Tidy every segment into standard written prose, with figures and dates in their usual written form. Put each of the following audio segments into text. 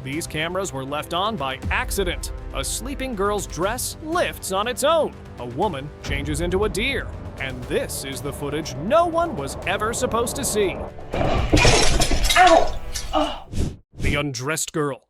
These cameras were left on by accident. A sleeping girl's dress lifts on its own. A woman changes into a deer. And this is the footage no one was ever supposed to see. Ow! Oh. The undressed girl.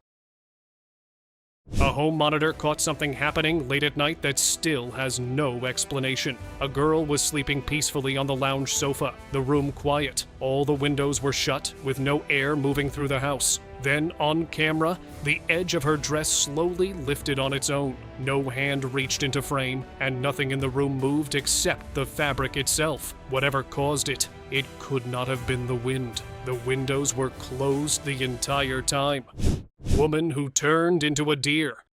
A home monitor caught something happening late at night that still has no explanation. A girl was sleeping peacefully on the lounge sofa, the room quiet. All the windows were shut, with no air moving through the house. Then, on camera, the edge of her dress slowly lifted on its own. No hand reached into frame, and nothing in the room moved except the fabric itself. Whatever caused it, it could not have been the wind. The windows were closed the entire time. Woman who turned into a deer.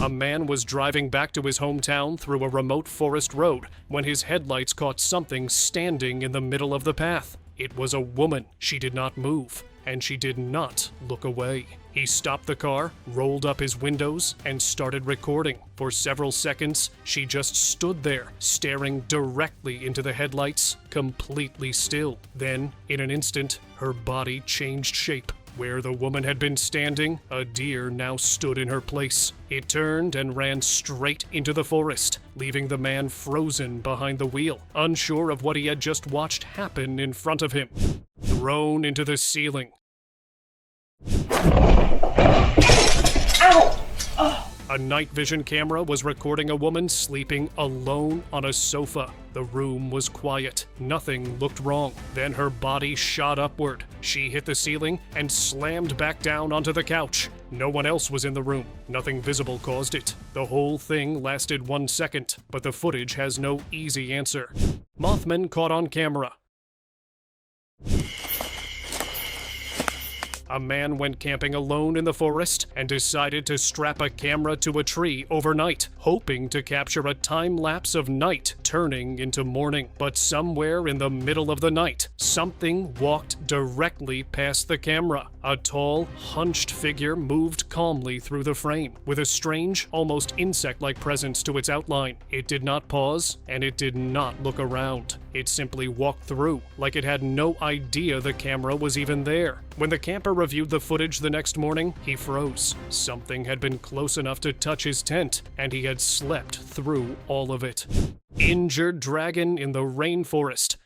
A man was driving back to his hometown through a remote forest road when his headlights caught something standing in the middle of the path. It was a woman. She did not move, and she did not look away. He stopped the car, rolled up his windows, and started recording. For several seconds, she just stood there, staring directly into the headlights, completely still. Then, in an instant, her body changed shape. Where the woman had been standing, a deer now stood in her place. It turned and ran straight into the forest, leaving the man frozen behind the wheel, unsure of what he had just watched happen in front of him. Thrown into the ceiling. Ow! Oh. A night vision camera was recording a woman sleeping alone on a sofa. The room was quiet. Nothing looked wrong. Then her body shot upward. She hit the ceiling and slammed back down onto the couch. No one else was in the room. Nothing visible caused it. The whole thing lasted 1 second, but the footage has no easy answer. Mothman caught on camera. A man went camping alone in the forest and decided to strap a camera to a tree overnight, hoping to capture a time lapse of night turning into morning. But somewhere in the middle of the night, something walked directly past the camera. A tall, hunched figure moved calmly through the frame, with a strange, almost insect-like presence to its outline. It did not pause, and it did not look around. It simply walked through, like it had no idea the camera was even there. When the camper reviewed the footage the next morning, he froze. Something had been close enough to touch his tent, and he had slept through all of it. Injured dragon in the rainforest.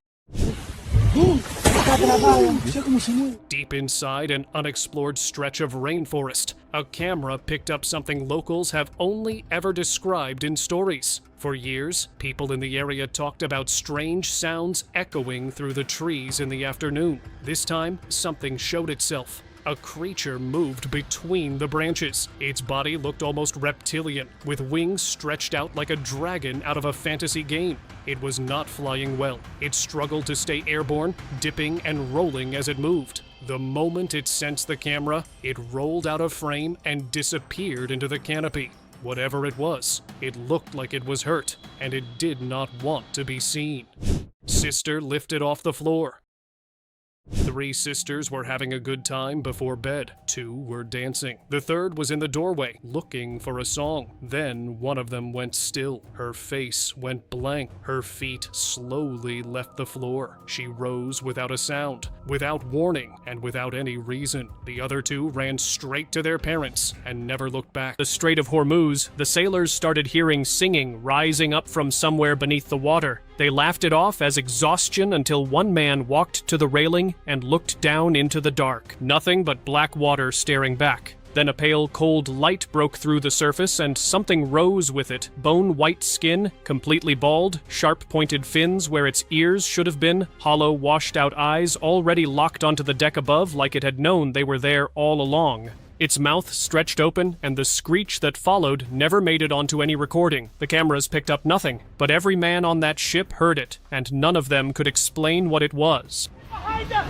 Deep inside an unexplored stretch of rainforest, a camera picked up something locals have only ever described in stories. For years, people in the area talked about strange sounds echoing through the trees in the afternoon. This time, something showed itself. A creature moved between the branches. Its body looked almost reptilian, with wings stretched out like a dragon out of a fantasy game. It was not flying well. It struggled to stay airborne, dipping and rolling as it moved. The moment it sensed the camera, it rolled out of frame and disappeared into the canopy. Whatever it was, it looked like it was hurt, and it did not want to be seen. Sister lifted off the floor. 3 sisters were having a good time before bed. 2 were dancing. The third was in the doorway, looking for a song. Then one of them went still. Her face went blank. Her feet slowly left the floor. She rose without a sound, without warning, and without any reason. The other 2 ran straight to their parents and never looked back. The Strait of Hormuz, the sailors started hearing singing rising up from somewhere beneath the water. They laughed it off as exhaustion until one man walked to the railing and looked down into the dark. Nothing but black water staring back. Then a pale, cold light broke through the surface and something rose with it. Bone-white skin, completely bald, sharp-pointed fins where its ears should have been, hollow, washed-out eyes already locked onto the deck above like it had known they were there all along. Its mouth stretched open, and the screech that followed never made it onto any recording. The cameras picked up nothing, but every man on that ship heard it, and none of them could explain what it was. Behind us!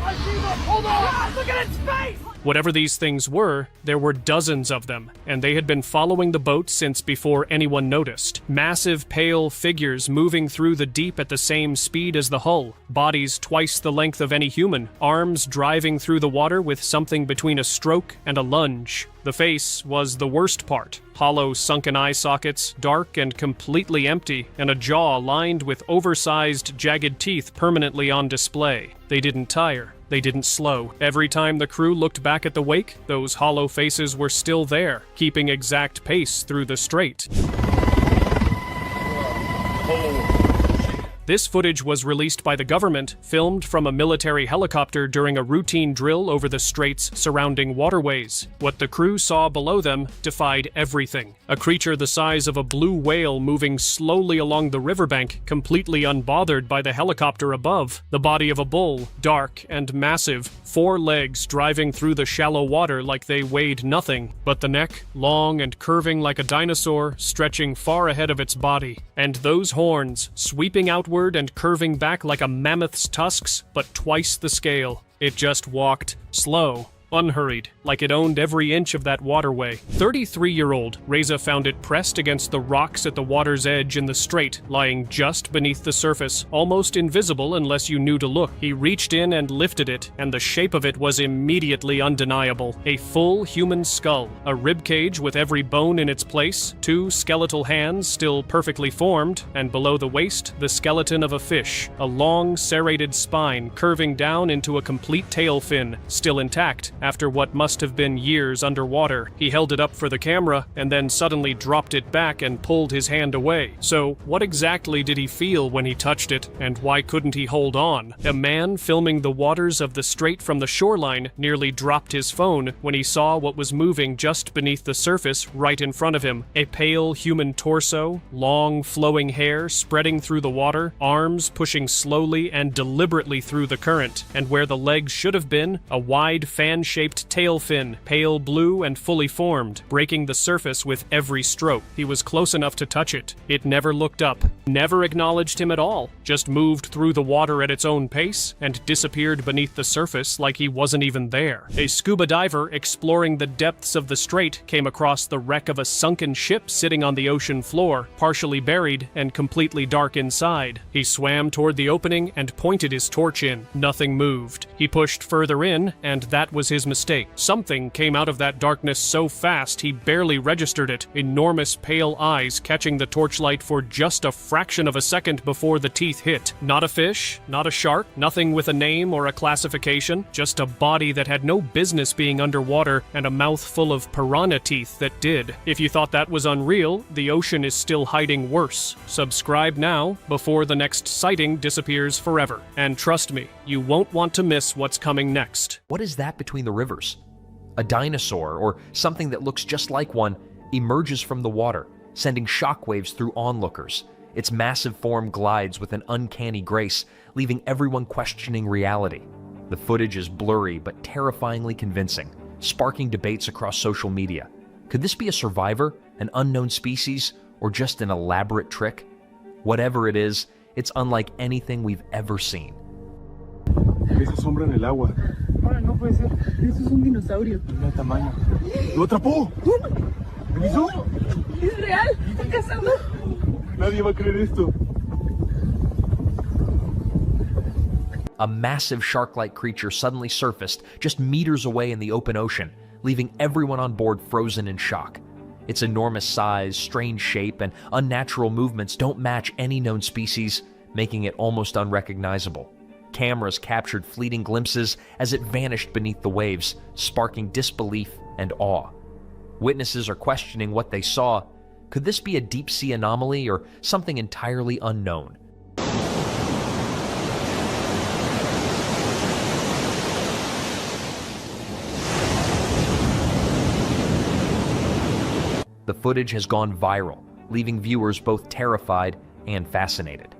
Hold on! God, look at its face! Whatever these things were, there were dozens of them, and they had been following the boat since before anyone noticed. Massive, pale figures moving through the deep at the same speed as the hull, bodies twice the length of any human, arms driving through the water with something between a stroke and a lunge. The face was the worst part. Hollow, sunken eye sockets, dark and completely empty, and a jaw lined with oversized, jagged teeth permanently on display. They didn't tire. They didn't slow. Every time the crew looked back at the wake, those hollow faces were still there, keeping exact pace through the strait. This footage was released by the government, filmed from a military helicopter during a routine drill over the straits surrounding waterways. What the crew saw below them defied everything. A creature the size of a blue whale moving slowly along the riverbank, completely unbothered by the helicopter above. The body of a bull, dark and massive, 4 legs driving through the shallow water like they weighed nothing, but the neck, long and curving like a dinosaur, stretching far ahead of its body. And those horns, sweeping outward and curving back like a mammoth's tusks, but twice the scale. It just walked, slow, unhurried, like it owned every inch of that waterway. 33-year-old Reza found it pressed against the rocks at the water's edge in the strait, lying just beneath the surface, almost invisible unless you knew to look. He reached in and lifted it, and the shape of it was immediately undeniable. A full human skull, a ribcage with every bone in its place, 2 skeletal hands still perfectly formed, and below the waist, the skeleton of a fish, a long serrated spine curving down into a complete tail fin, still intact, after what must have been years underwater. He held it up for the camera, and then suddenly dropped it back and pulled his hand away. So, what exactly did he feel when he touched it, and why couldn't he hold on? A man filming the waters of the strait from the shoreline nearly dropped his phone when he saw what was moving just beneath the surface right in front of him. A pale human torso, long flowing hair spreading through the water, arms pushing slowly and deliberately through the current, and where the legs should have been, a wide fan-shaped tail fin, pale blue and fully formed, breaking the surface with every stroke. He was close enough to touch it. It never looked up, never acknowledged him at all, just moved through the water at its own pace and disappeared beneath the surface like he wasn't even there. A scuba diver exploring the depths of the strait came across the wreck of a sunken ship sitting on the ocean floor, partially buried and completely dark inside. He swam toward the opening and pointed his torch in. Nothing moved. He pushed further in, and that was his mistake. Something came out of that darkness so fast he barely registered it, enormous pale eyes catching the torchlight for just a fraction of a second before the teeth hit. Not a fish, not a shark, nothing with a name or a classification, just a body that had no business being underwater and a mouth full of piranha teeth that did. If you thought that was unreal, the ocean is still hiding worse. Subscribe now before the next sighting disappears forever. And trust me, you won't want to miss what's coming next. What is that between the rivers? A dinosaur, or something that looks just like one, emerges from the water, sending shockwaves through onlookers. Its massive form glides with an uncanny grace, leaving everyone questioning reality. The footage is blurry but terrifyingly convincing, sparking debates across social media. Could this be a survivor, an unknown species, or just an elaborate trick? Whatever it is, it's unlike anything we've ever seen. Esa sombra en el agua. Ahora no puede ser. Eso es un dinosaurio. Mira el tamaño. ¡Lo atrapó! ¿Lo hizo? Es real. Está cazando. Nadie va a creer esto. A massive shark-like creature suddenly surfaced just meters away in the open ocean, leaving everyone on board frozen in shock. Its enormous size, strange shape, and unnatural movements don't match any known species, making it almost unrecognizable. Cameras captured fleeting glimpses as it vanished beneath the waves, sparking disbelief and awe. Witnesses are questioning what they saw. Could this be a deep-sea anomaly or something entirely unknown? The footage has gone viral, leaving viewers both terrified and fascinated.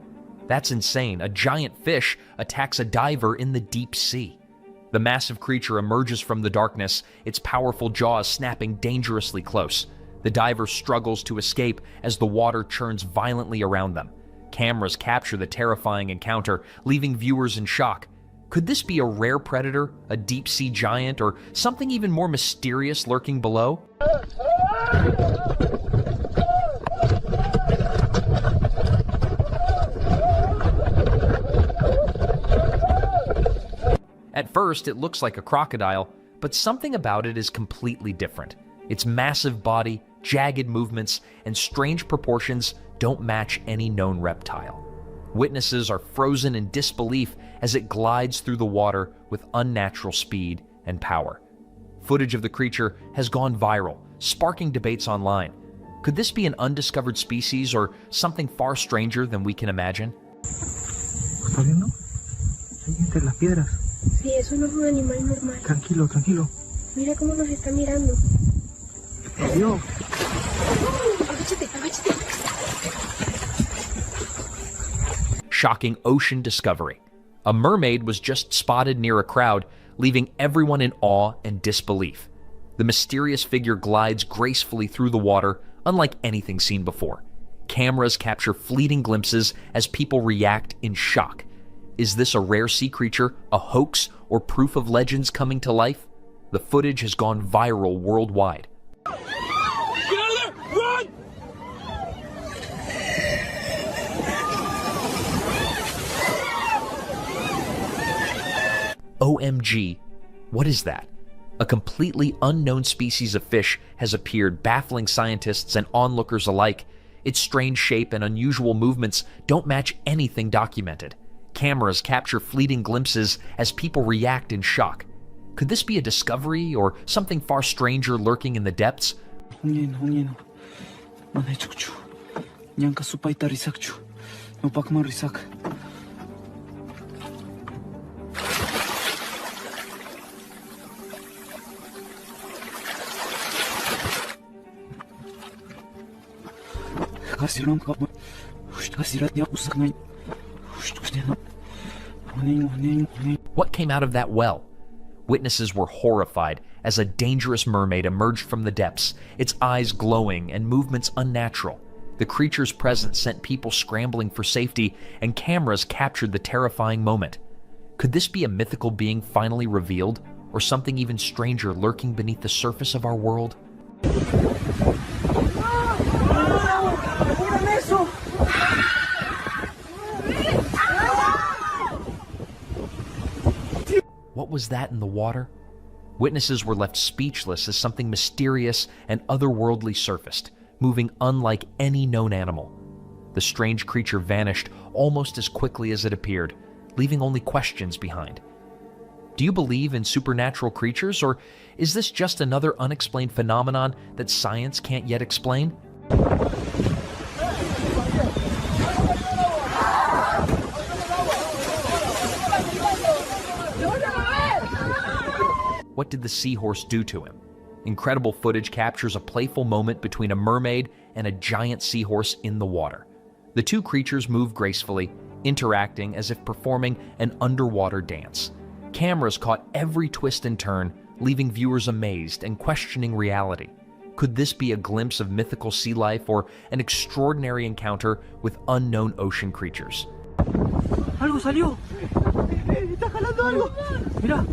That's insane. A giant fish attacks a diver in the deep sea. The massive creature emerges from the darkness, its powerful jaws snapping dangerously close. The diver struggles to escape as the water churns violently around them. Cameras capture the terrifying encounter, leaving viewers in shock. Could this be a rare predator, a deep-sea giant, or something even more mysterious lurking below? At first, it looks like a crocodile, but something about it is completely different. Its massive body, jagged movements, and strange proportions don't match any known reptile. Witnesses are frozen in disbelief as it glides through the water with unnatural speed and power. Footage of the creature has gone viral, sparking debates online. Could this be an undiscovered species or something far stranger than we can imagine? ¿Estás viendo? Ahí entre las piedras. Sí, eso no es un animal normal. Tranquilo, tranquilo. Mira cómo nos está mirando. Dios. Agáchate, agáchate. Shocking ocean discovery. A mermaid was just spotted near a crowd, leaving everyone in awe and disbelief. The mysterious figure glides gracefully through the water, unlike anything seen before. Cameras capture fleeting glimpses as people react in shock. Is this a rare sea creature, a hoax, or proof of legends coming to life? The footage has gone viral worldwide. Get out of there! Run! OMG, what is that? A completely unknown species of fish has appeared, baffling scientists and onlookers alike. Its strange shape and unusual movements don't match anything documented. Cameras capture fleeting glimpses as people react in shock. Could this be a discovery or something far stranger lurking in the depths? What came out of that well? Witnesses were horrified as a dangerous mermaid emerged from the depths, its eyes glowing and movements unnatural. The creature's presence sent people scrambling for safety, and cameras captured the terrifying moment. Could this be a mythical being finally revealed, or something even stranger lurking beneath the surface of our world? What was that in the water? Witnesses were left speechless as something mysterious and otherworldly surfaced, moving unlike any known animal. The strange creature vanished almost as quickly as it appeared, leaving only questions behind. Do you believe in supernatural creatures, or is this just another unexplained phenomenon that science can't yet explain? What did the seahorse do to him? Incredible footage captures a playful moment between a mermaid and a giant seahorse in the water. The two creatures move gracefully, interacting as if performing an underwater dance. Cameras caught every twist and turn, leaving viewers amazed and questioning reality. Could this be a glimpse of mythical sea life or an extraordinary encounter with unknown ocean creatures? ¡Algo salió! ¡Está jalando algo! ¡Mirá!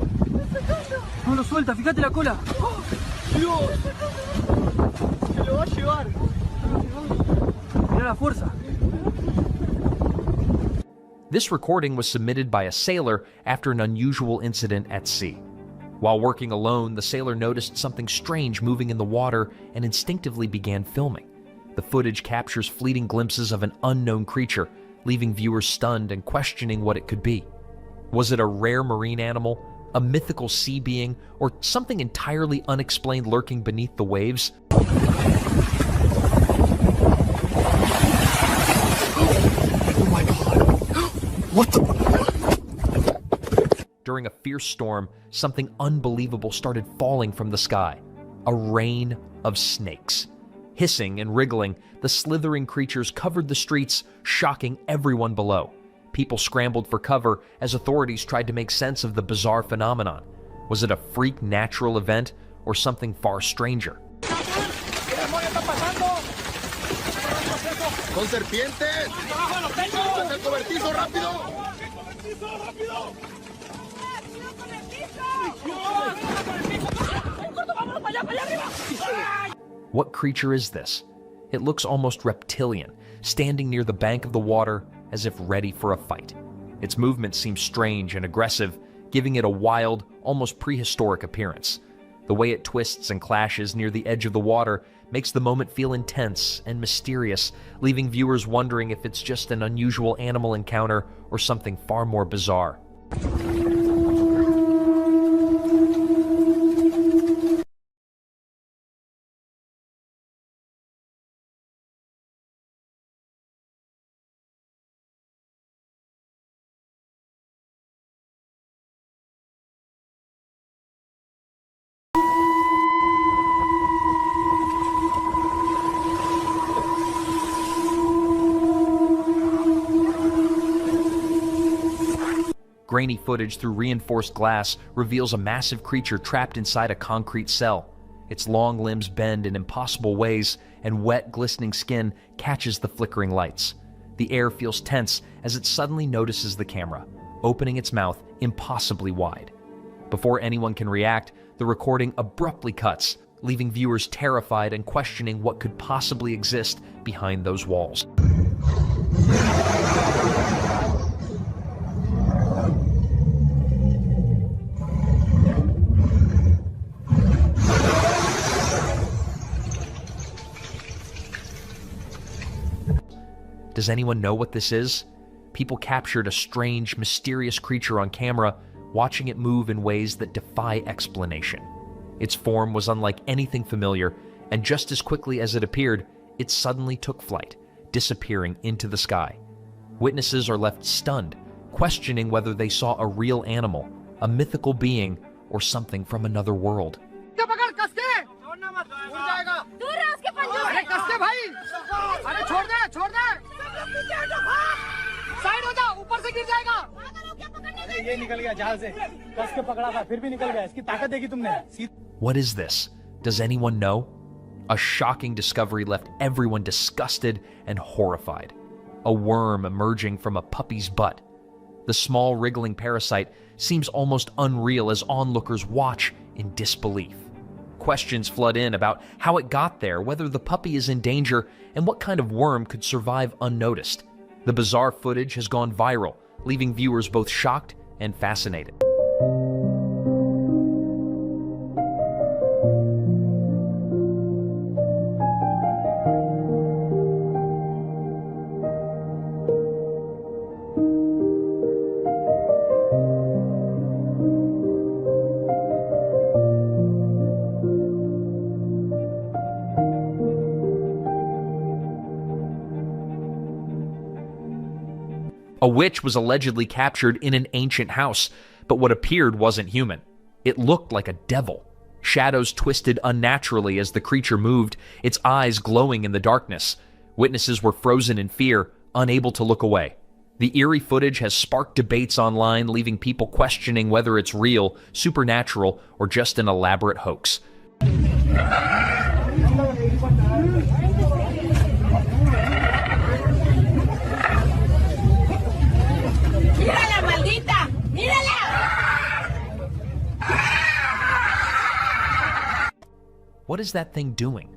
¡No lo suelta! ¡Fíjate la cola! ¡Dios! ¡Se lo va a llevar! ¡Mirá la fuerza! This recording was submitted by a sailor after an unusual incident at sea. While working alone, the sailor noticed something strange moving in the water and instinctively began filming. The footage captures fleeting glimpses of an unknown creature, leaving viewers stunned and questioning what it could be. Was it a rare marine animal, a mythical sea being, or something entirely unexplained lurking beneath the waves? What the? During a fierce storm, something unbelievable started falling from the sky. A rain of snakes. Hissing and wriggling, the slithering creatures covered the streets, shocking everyone below. People scrambled for cover as authorities tried to make sense of the bizarre phenomenon. Was it a freak natural event or something far stranger? ¡Con serpientes! ¡Hasta el cobertizo, rápido! What creature is this? It looks almost reptilian, standing near the bank of the water as if ready for a fight. Its movements seem strange and aggressive, giving it a wild, almost prehistoric appearance. The way it twists and clashes near the edge of the water makes the moment feel intense and mysterious, leaving viewers wondering if it's just an unusual animal encounter or something far more bizarre. Grainy footage through reinforced glass reveals a massive creature trapped inside a concrete cell. Its long limbs bend in impossible ways, and wet, glistening skin catches the flickering lights. The air feels tense as it suddenly notices the camera, opening its mouth impossibly wide. Before anyone can react, the recording abruptly cuts, leaving viewers terrified and questioning what could possibly exist behind those walls. Does anyone know what this is? People captured a strange, mysterious creature on camera, watching it move in ways that defy explanation. Its form was unlike anything familiar, and just as quickly as it appeared, it suddenly took flight, disappearing into the sky. Witnesses are left stunned, questioning whether they saw a real animal, a mythical being, or something from another world. What is this? Does anyone know? A shocking discovery left everyone disgusted and horrified. A worm emerging from a puppy's butt. The small wriggling parasite seems almost unreal as onlookers watch in disbelief. Questions flood in about how it got there, whether the puppy is in danger, and what kind of worm could survive unnoticed. The bizarre footage has gone viral, leaving viewers both shocked and fascinated. A witch was allegedly captured in an ancient house, but what appeared wasn't human. It looked like a devil. Shadows twisted unnaturally as the creature moved, its eyes glowing in the darkness. Witnesses were frozen in fear, unable to look away. The eerie footage has sparked debates online, leaving people questioning whether it's real, supernatural, or just an elaborate hoax. What is that thing doing?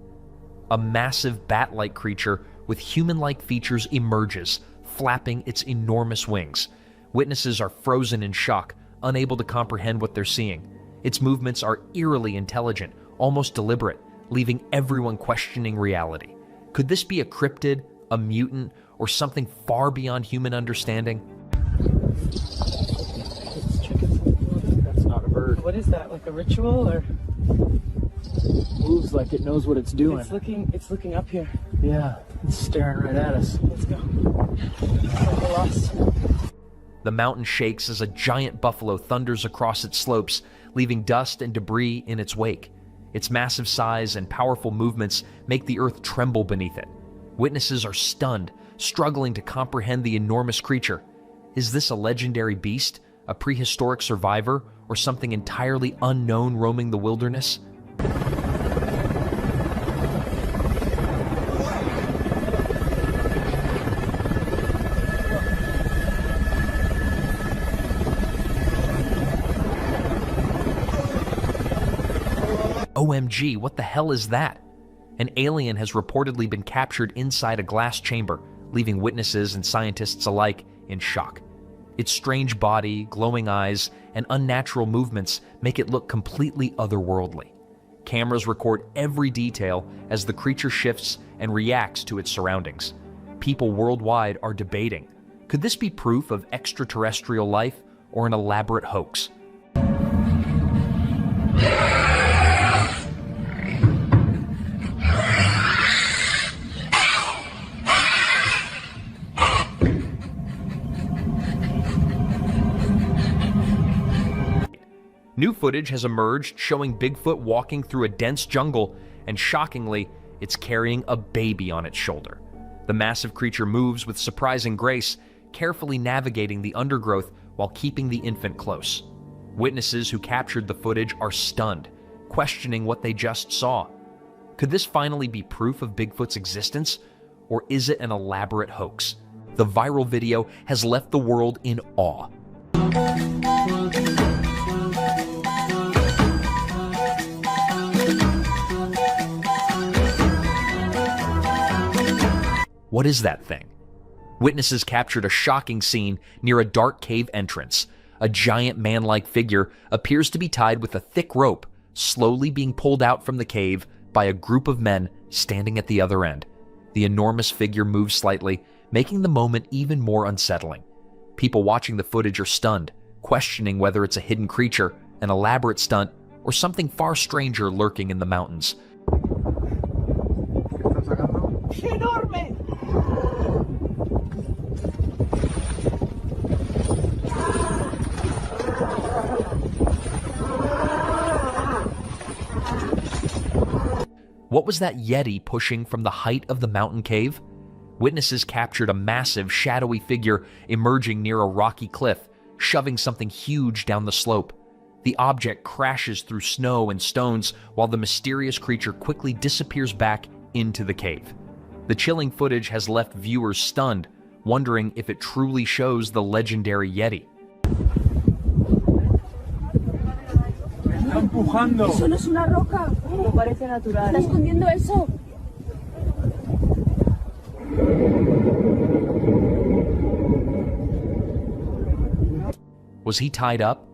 A massive bat-like creature with human-like features emerges, flapping its enormous wings. Witnesses are frozen in shock, unable to comprehend what they're seeing. Its movements are eerily intelligent, almost deliberate, leaving everyone questioning reality. Could this be a cryptid, a mutant, or something far beyond human understanding? That's not a bird. What is that? Like a ritual, or? Moves like it knows what it's doing. It's looking up here. Yeah, it's staring right at us. Let's go. We're lost. The mountain shakes as a giant buffalo thunders across its slopes, leaving dust and debris in its wake. Its massive size and powerful movements make the earth tremble beneath it. Witnesses are stunned, struggling to comprehend the enormous creature. Is this a legendary beast, a prehistoric survivor, or something entirely unknown roaming the wilderness? OMG, what the hell is that? An alien has reportedly been captured inside a glass chamber, leaving witnesses and scientists alike in shock. Its strange body, glowing eyes, and unnatural movements make it look completely otherworldly. Cameras record every detail as the creature shifts and reacts to its surroundings. People worldwide are debating, could this be proof of extraterrestrial life or an elaborate hoax? New footage has emerged showing Bigfoot walking through a dense jungle, and shockingly, it's carrying a baby on its shoulder. The massive creature moves with surprising grace, carefully navigating the undergrowth while keeping the infant close. Witnesses who captured the footage are stunned, questioning what they just saw. Could this finally be proof of Bigfoot's existence, or is it an elaborate hoax? The viral video has left the world in awe. What is that thing? Witnesses captured a shocking scene near a dark cave entrance. A giant man-like figure appears to be tied with a thick rope, slowly being pulled out from the cave by a group of men standing at the other end. The enormous figure moves slightly, making the moment even more unsettling. People watching the footage are stunned, questioning whether it's a hidden creature, an elaborate stunt, or something far stranger lurking in the mountains. ¡Enorme! What was that Yeti pushing from the height of the mountain cave? Witnesses captured a massive, shadowy figure emerging near a rocky cliff, shoving something huge down the slope. The object crashes through snow and stones while the mysterious creature quickly disappears back into the cave. The chilling footage has left viewers stunned, wondering if it truly shows the legendary Yeti. Está empujando. Eso no es una roca. No parece natural. Está escondiendo eso. Was he tied up?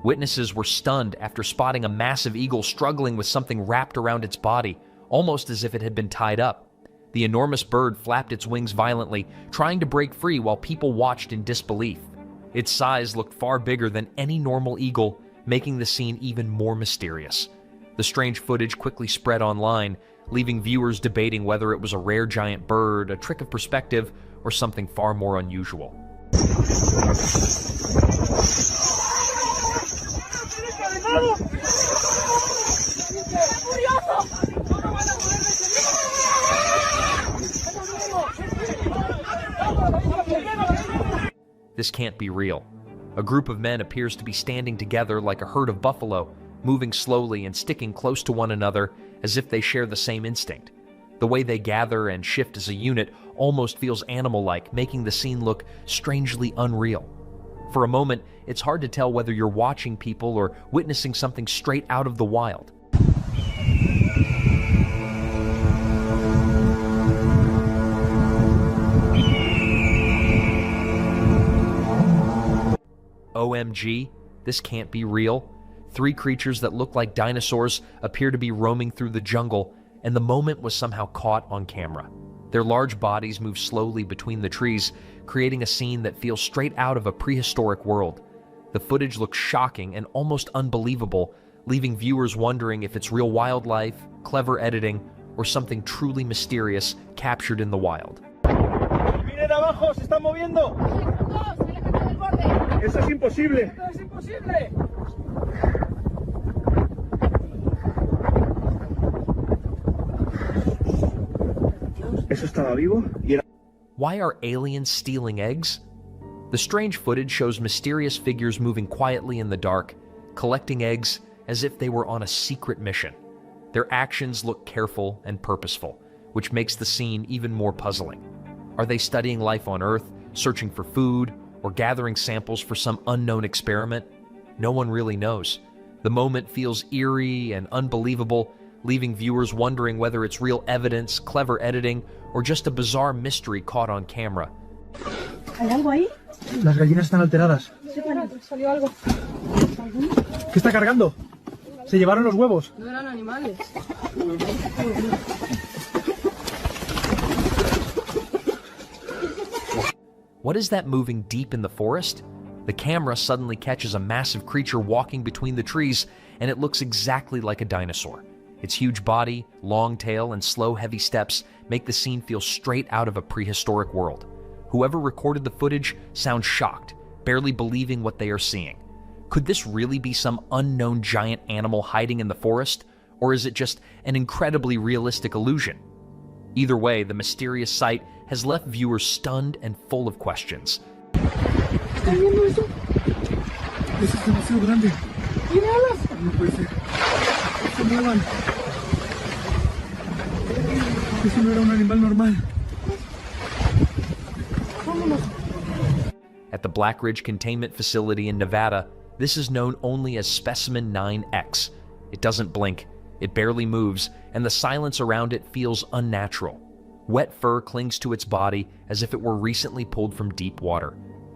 Witnesses were stunned after spotting a massive eagle struggling with something wrapped around its body, almost as if it had been tied up. The enormous bird flapped its wings violently, trying to break free while people watched in disbelief. Its size looked far bigger than any normal eagle, making the scene even more mysterious. The strange footage quickly spread online, leaving viewers debating whether it was a rare giant bird, a trick of perspective, or something far more unusual. This can't be real. A group of men appears to be standing together like a herd of buffalo, moving slowly and sticking close to one another as if they share the same instinct. The way they gather and shift as a unit almost feels animal-like, making the scene look strangely unreal. For a moment, it's hard to tell whether you're watching people or witnessing something straight out of the wild. OMG, this can't be real. 3 creatures that look like dinosaurs appear to be roaming through the jungle, and the moment was somehow caught on camera. Their large bodies move slowly between the trees, creating a scene that feels straight out of a prehistoric world. The footage looks shocking and almost unbelievable, leaving viewers wondering if it's real wildlife, clever editing, or something truly mysterious captured in the wild. ¡Miren abajo! ¡Se está moviendo! ¡Eso es imposible! ¡Es imposible! ¿Eso estaba vivo? Why are aliens stealing eggs? The strange footage shows mysterious figures moving quietly in the dark, collecting eggs as if they were on a secret mission. Their actions look careful and purposeful, which makes the scene even more puzzling. Are they studying life on Earth, searching for food, or gathering samples for some unknown experiment? No one really knows. The moment feels eerie and unbelievable, leaving viewers wondering whether it's real evidence, clever editing, or just a bizarre mystery caught on camera. ¿Hay algo ahí? Las gallinas están alteradas. Salió algo. ¿Qué está cargando? Se llevaron los huevos. No eran animales. What is that moving deep in the forest? The camera suddenly catches a massive creature walking between the trees, and it looks exactly like a dinosaur. Its huge body, long tail, and slow, heavy steps make the scene feel straight out of a prehistoric world. Whoever recorded the footage sounds shocked, barely believing what they are seeing. Could this really be some unknown giant animal hiding in the forest, or is it just an incredibly realistic illusion? Either way, the mysterious sight has left viewers stunned and full of questions. ¿Estás viendo eso? Eso es demasiado grande. ¿Tiene alas? No puede ser. No se muevan. Eso no era un animal normal. Vámonos. At the Black Ridge Containment Facility in Nevada, this is known only as Specimen 9X. It doesn't blink, it barely moves, and the silence around it feels unnatural. Wet fur clings to its body as if it were recently pulled from deep water.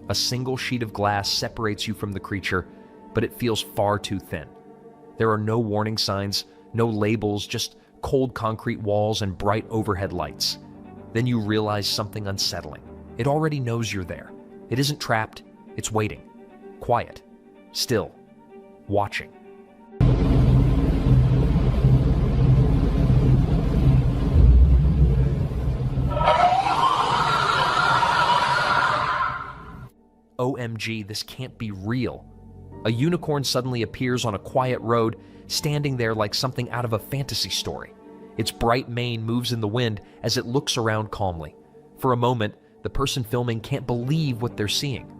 A single sheet of glass separates you from the creature, but it feels far too thin. There are no warning signs, no labels, just cold concrete walls and bright overhead lights. Then you realize something unsettling. It already knows you're there. It isn't trapped, it's waiting. Quiet. Still. Watching. OMG, this can't be real. A unicorn suddenly appears on a quiet road, standing there like something out of a fantasy story. Its bright mane moves in the wind as it looks around calmly. For a moment, the person filming can't believe what they're seeing.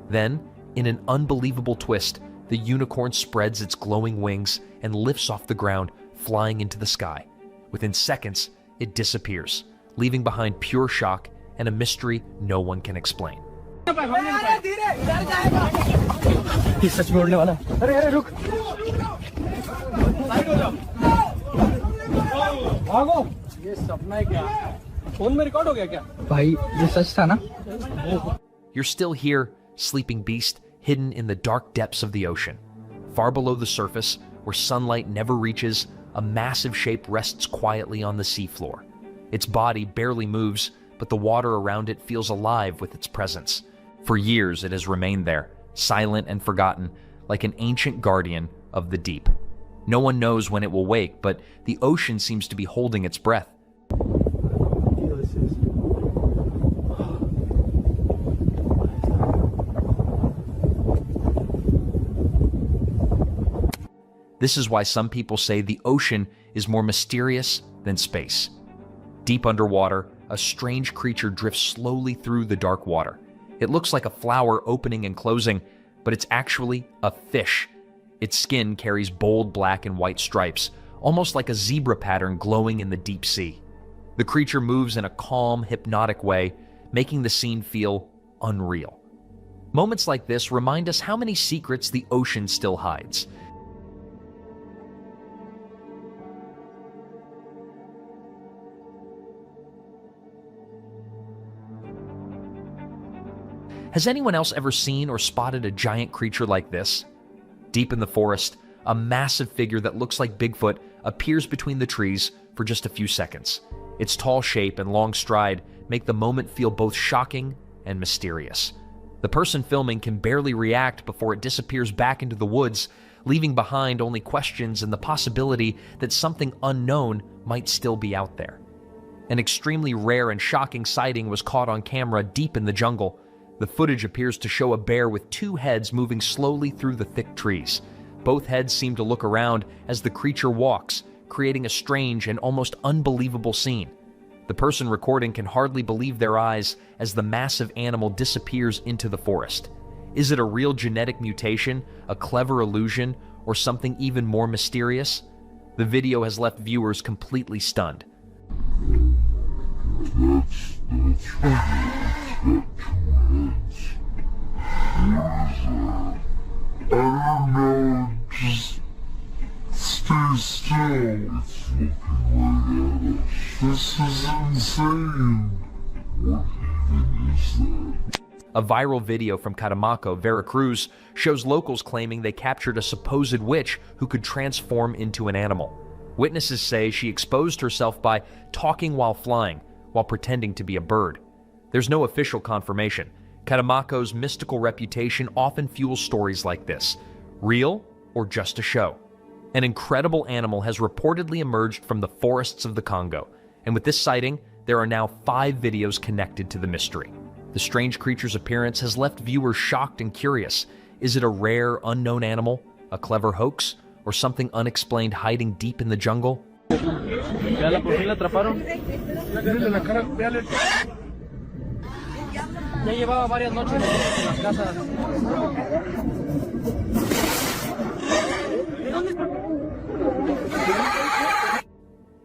Then, in an unbelievable twist, the unicorn spreads its glowing wings and lifts off the ground, flying into the sky. Within seconds, it disappears, leaving behind pure shock and a mystery no one can explain. ये सच में उड़ने वाला है। अरे अरे रुक। भागो। ये सपना है क्या? फोन में रिकॉर्ड हो गया क्या? भाई ये सच था ना? You're still here, sleeping beast, hidden in the dark depths of the ocean. Far below the surface, where sunlight never reaches, a massive shape rests quietly on the seafloor. Its body barely moves, but the water around it feels alive with its presence. For years, it has remained there, silent and forgotten, like an ancient guardian of the deep. No one knows when it will wake, but the ocean seems to be holding its breath. This is why some people say the ocean is more mysterious than space. Deep underwater, a strange creature drifts slowly through the dark water. It looks like a flower opening and closing, but it's actually a fish. Its skin carries bold black and white stripes, almost like a zebra pattern glowing in the deep sea. The creature moves in a calm, hypnotic way, making the scene feel unreal. Moments like this remind us how many secrets the ocean still hides. Has anyone else ever seen or spotted a giant creature like this? Deep in the forest, a massive figure that looks like Bigfoot appears between the trees for just a few seconds. Its tall shape and long stride make the moment feel both shocking and mysterious. The person filming can barely react before it disappears back into the woods, leaving behind only questions and the possibility that something unknown might still be out there. An extremely rare and shocking sighting was caught on camera deep in the jungle. The footage appears to show a bear with two heads moving slowly through the thick trees. Both heads seem to look around as the creature walks, creating a strange and almost unbelievable scene. The person recording can hardly believe their eyes as the massive animal disappears into the forest. Is it a real genetic mutation, a clever illusion, or something even more mysterious? The video has left viewers completely stunned. I don't know, just stay still. It's looking right at us. This is insane. What even is that? A viral video from Catemaco, Veracruz, shows locals claiming they captured a supposed witch who could transform into an animal. Witnesses say she exposed herself by talking while flying, while pretending to be a bird. There's no official confirmation. Catemaco's mystical reputation often fuels stories like this, real or just a show. An incredible animal has reportedly emerged from the forests of the Congo, and with this sighting, there are now 5 videos connected to the mystery. The strange creature's appearance has left viewers shocked and curious. Is it a rare, unknown animal, a clever hoax, or something unexplained hiding deep in the jungle? Veala, por fin la atraparon. Ya llevaba varias noches en las casas.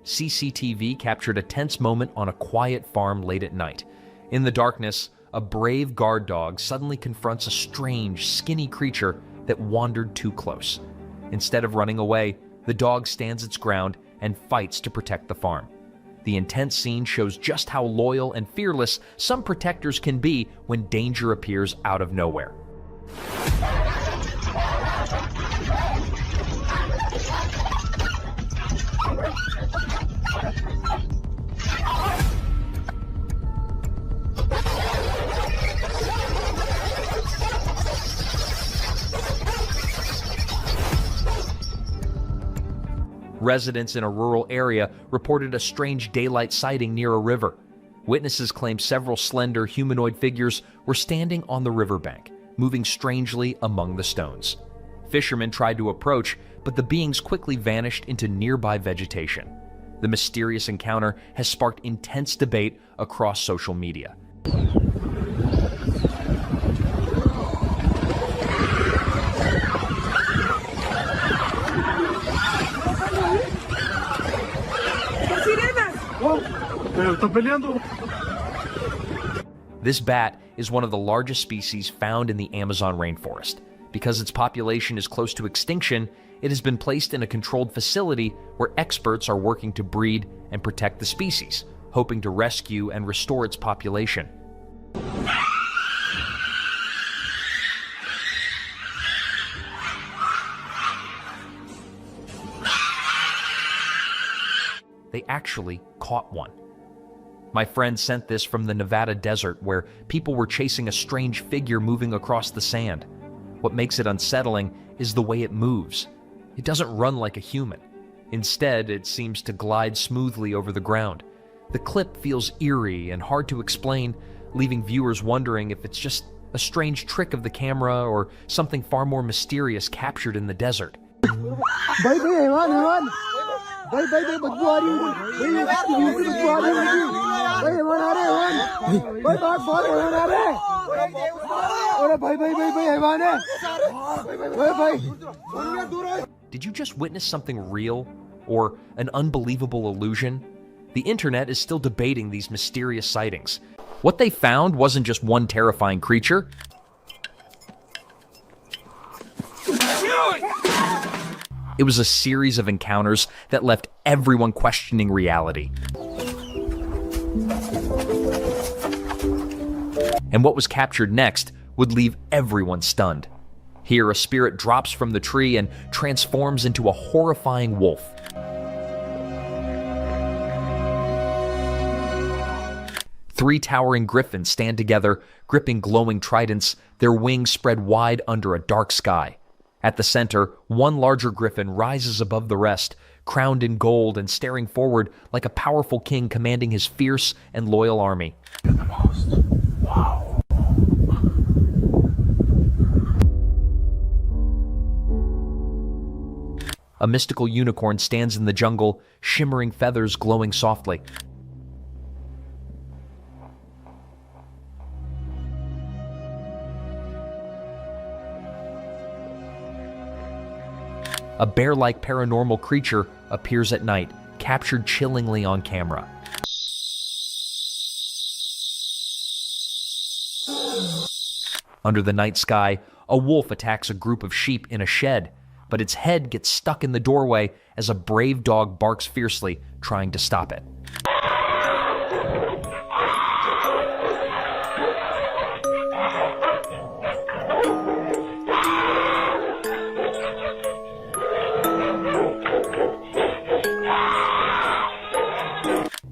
CCTV captured a tense moment on a quiet farm late at night. In the darkness, a brave guard dog suddenly confronts a strange, skinny creature that wandered too close. Instead of running away, the dog stands its ground and fights to protect the farm. The intense scene shows just how loyal and fearless some protectors can be when danger appears out of nowhere. Residents in a rural area reported a strange daylight sighting near a river. Witnesses claimed several slender humanoid figures were standing on the riverbank, moving strangely among the stones. Fishermen tried to approach, but the beings quickly vanished into nearby vegetation. The mysterious encounter has sparked intense debate across social media. This bat is one of the largest species found in the Amazon rainforest. Because its population is close to extinction, it has been placed in a controlled facility where experts are working to breed and protect the species, hoping to rescue and restore its population. They actually caught one. My friend sent this from the Nevada desert where people were chasing a strange figure moving across the sand. What makes it unsettling is the way it moves. It doesn't run like a human. Instead, it seems to glide smoothly over the ground. The clip feels eerie and hard to explain, leaving viewers wondering if it's just a strange trick of the camera or something far more mysterious captured in the desert. Did you just witness something real or an unbelievable illusion? The internet is still debating these mysterious sightings. What they found wasn't just one terrifying creature. It was a series of encounters that left everyone questioning reality. And what was captured next would leave everyone stunned. Here, a spirit drops from the tree and transforms into a horrifying wolf. Three towering griffins stand together, gripping glowing tridents, their wings spread wide under a dark sky. At the center, one larger griffin rises above the rest, crowned in gold and staring forward like a powerful king commanding his fierce and loyal army. Wow. A mystical unicorn stands in the jungle, shimmering feathers glowing softly. A bear-like paranormal creature appears at night, captured chillingly on camera. Under the night sky, a wolf attacks a group of sheep in a shed, but its head gets stuck in the doorway as a brave dog barks fiercely, trying to stop it.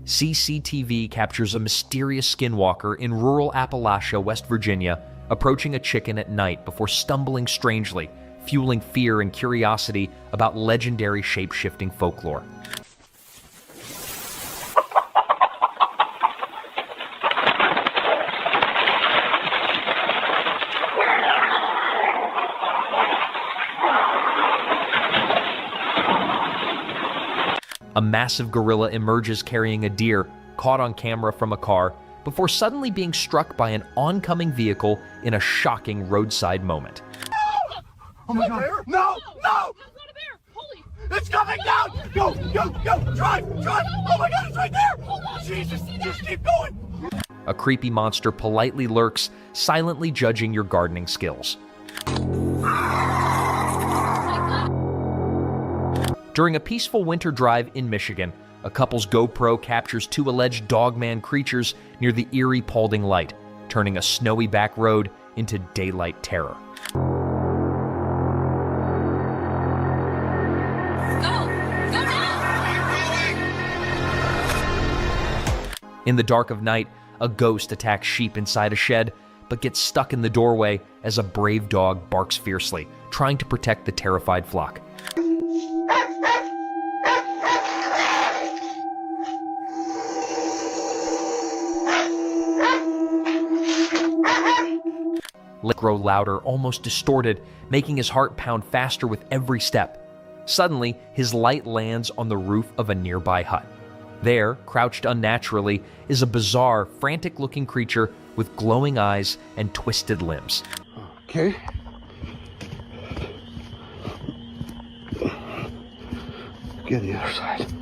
CCTV captures a mysterious skinwalker in rural Appalachia, West Virginia, approaching a chicken at night before stumbling strangely, fueling fear and curiosity about legendary shape-shifting folklore. A massive gorilla emerges carrying a deer, caught on camera from a car, before suddenly being struck by an oncoming vehicle in a shocking roadside moment. Oh my god. No! No! It's coming down! Go! Go! Go! Drive! Drive! Oh my god, it's right there! Jesus, just keep going! A creepy monster politely lurks, silently judging your gardening skills. During a peaceful winter drive in Michigan, a couple's GoPro captures two alleged dogman creatures near the eerie Paulding Light, turning a snowy back road into daylight terror. In the dark of night, a ghost attacks sheep inside a shed, but gets stuck in the doorway as a brave dog barks fiercely, trying to protect the terrified flock. Grow louder, almost distorted, making his heart pound faster with every step. Suddenly, his light lands on the roof of a nearby hut. There, crouched unnaturally, is a bizarre, frantic-looking creature with glowing eyes and twisted limbs. Okay. Get the other side.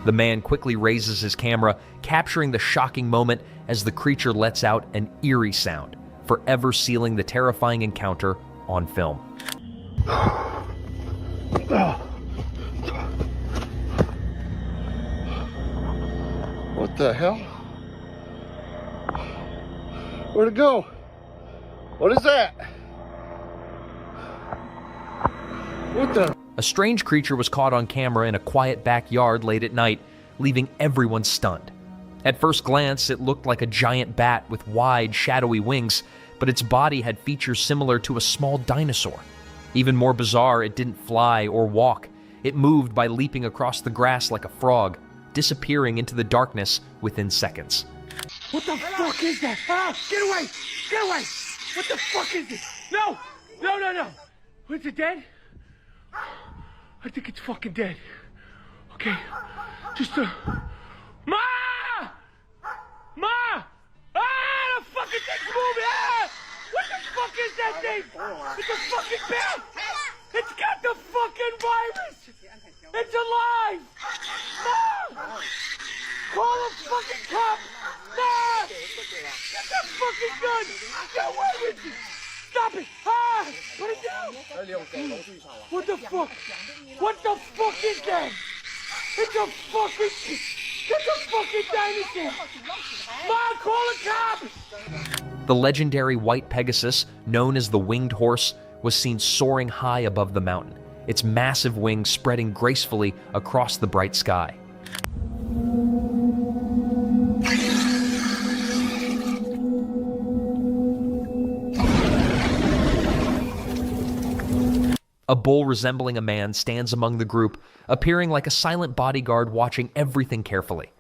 The man quickly raises his camera, capturing the shocking moment as the creature lets out an eerie sound, forever sealing the terrifying encounter on film. What the hell? Where'd it go? What is that? What the? A strange creature was caught on camera in a quiet backyard late at night, leaving everyone stunned. At first glance, it looked like a giant bat with wide, shadowy wings, but its body had features similar to a small dinosaur. Even more bizarre, it didn't fly or walk. It moved by leaping across the grass like a frog, disappearing into the darkness within seconds. What the fuck is that? Ah, get away! Get away! What the fuck is this? No! No, no, no! Is it dead? I think it's fucking dead. Okay, just Ma! Ma! Ah, the fucking thing's moving! Ah! What the fuck is that thing? It's a fucking bat! It's got the fucking virus! It's alive! Ma! Call a fucking cop! Nah! Get that fucking gun! Get away with it! Stop it! Ah! Put it down! What the fuck? What the fuck is that? It's a fucking... It's a fucking dinosaur! Mom, call a cop! The legendary white Pegasus, known as the winged horse, was seen soaring high above the mountain, its massive wings spreading gracefully across the bright sky. A bull resembling a man stands among the group, appearing like a silent bodyguard watching everything carefully.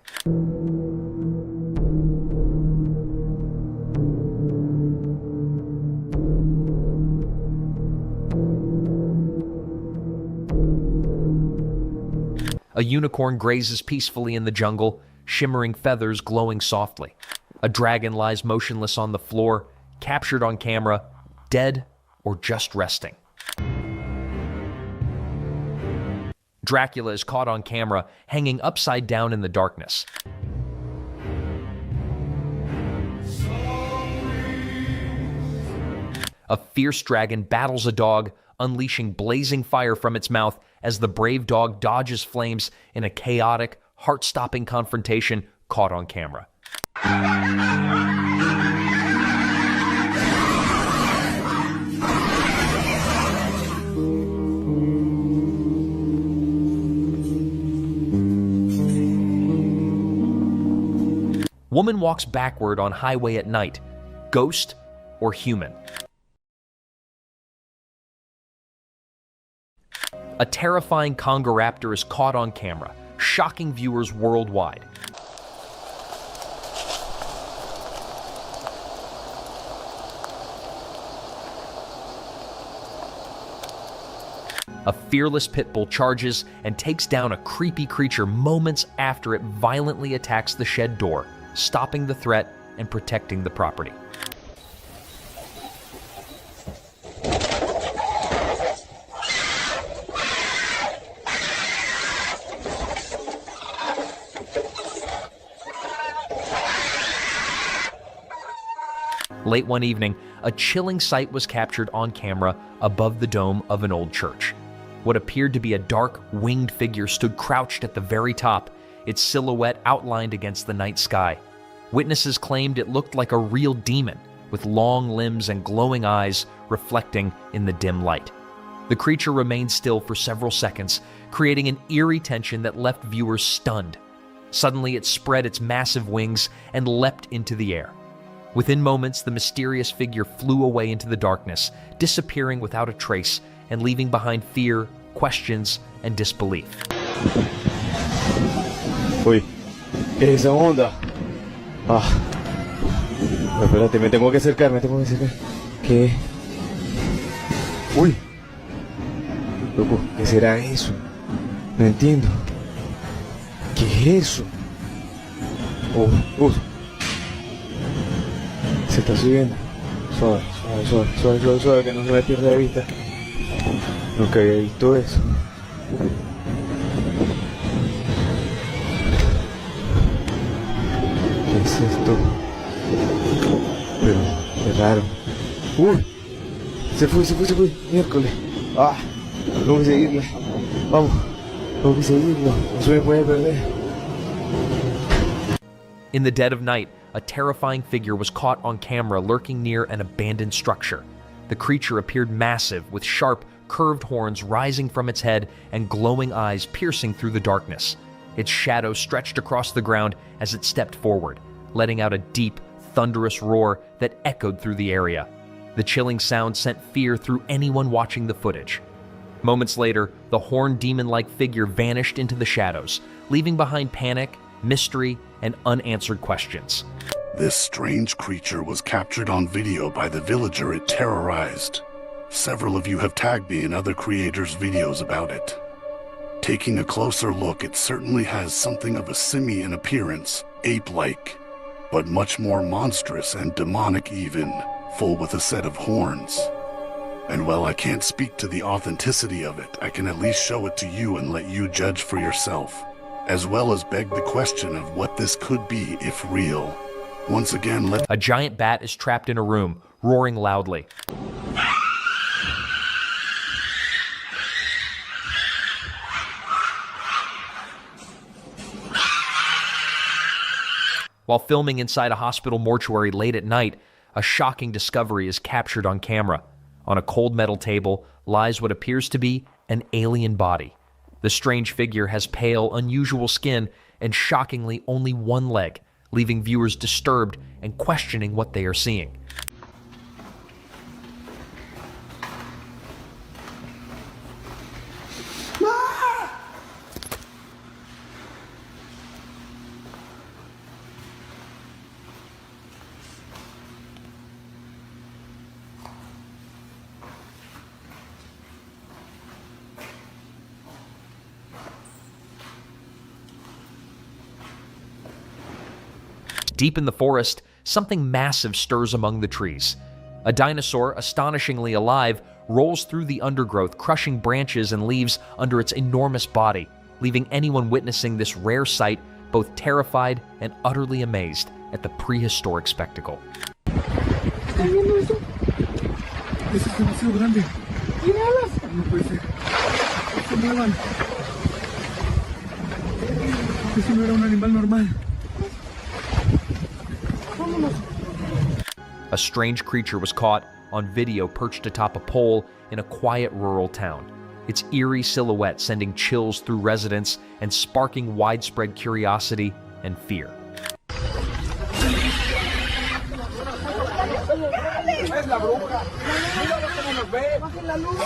A unicorn grazes peacefully in the jungle, shimmering feathers glowing softly. A dragon lies motionless on the floor, captured on camera, dead or just resting. Dracula is caught on camera, hanging upside down in the darkness. A fierce dragon battles a dog, unleashing blazing fire from its mouth as the brave dog dodges flames in a chaotic, heart-stopping confrontation caught on camera. woman walks backward on highway at night. Ghost or human? A terrifying conga raptor is caught on camera, shocking viewers worldwide. A fearless pit bull charges and takes down a creepy creature moments after it violently attacks the shed door, stopping the threat and protecting the property. Late one evening, a chilling sight was captured on camera above the dome of an old church. What appeared to be a dark, winged figure stood crouched at the very top, its silhouette outlined against the night sky. Witnesses claimed it looked like a real demon, with long limbs and glowing eyes reflecting in the dim light. The creature remained still for several seconds, creating an eerie tension that left viewers stunned. Suddenly, it spread its massive wings and leapt into the air. Within moments, the mysterious figure flew away into the darkness, disappearing without a trace and leaving behind fear, questions, and disbelief. Uy, ¿qué es esa onda? Ah, espérate, me tengo que acercar. ¿Qué? Uy, loco, ¿qué será eso? No entiendo. ¿Qué es eso? Se está subiendo. Suave, que no se me pierda de vista. Nunca había visto eso. ¿Qué es esto? Pero, qué raro. ¡Uy! Se fue. Miércoles. ¡Ah! Tengo que seguirla. Vamos. Tengo que seguirlo. No se me puede perder. In the dead of night, a terrifying figure was caught on camera lurking near an abandoned structure. The creature appeared massive, with sharp, curved horns rising from its head and glowing eyes piercing through the darkness. Its shadow stretched across the ground as it stepped forward, letting out a deep, thunderous roar that echoed through the area. The chilling sound sent fear through anyone watching the footage. Moments later, the horned demon-like figure vanished into the shadows, leaving behind panic, mystery, and unanswered questions. This strange creature was captured on video by the villager it terrorized. Several of you have tagged me in other creators' videos about it. Taking a closer look, it certainly has something of a simian appearance, ape-like, but much more monstrous and demonic even, full with a set of horns. And while I can't speak to the authenticity of it, I can at least show it to you and let you judge for yourself, as well as beg the question of what this could be if real. Once again, A giant bat is trapped in a room, roaring loudly. While filming inside a hospital mortuary late at night, a shocking discovery is captured on camera. On a cold metal table lies what appears to be an alien body. The strange figure has pale, unusual skin and shockingly only one leg, leaving viewers disturbed and questioning what they are seeing. Deep in the forest, something massive stirs among the trees. A dinosaur, astonishingly alive, rolls through the undergrowth, crushing branches and leaves under its enormous body, leaving anyone witnessing this rare sight both terrified and utterly amazed at the prehistoric spectacle. ¿Estás viendo eso? Eso es demasiado grande. ¿Tiene alas? No puede ser. No se muevan. Eso no era un animal normal. A strange creature was caught on video perched atop a pole in a quiet rural town, its eerie silhouette sending chills through residents and sparking widespread curiosity and fear. Es la bruja. Míralo cómo nos ve. Bajen la luz.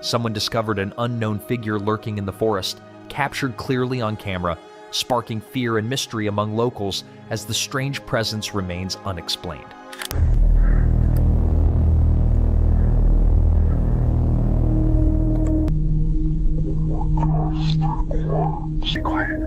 Someone discovered an unknown figure lurking in the forest, captured clearly on camera, sparking fear and mystery among locals as the strange presence remains unexplained. Be quiet.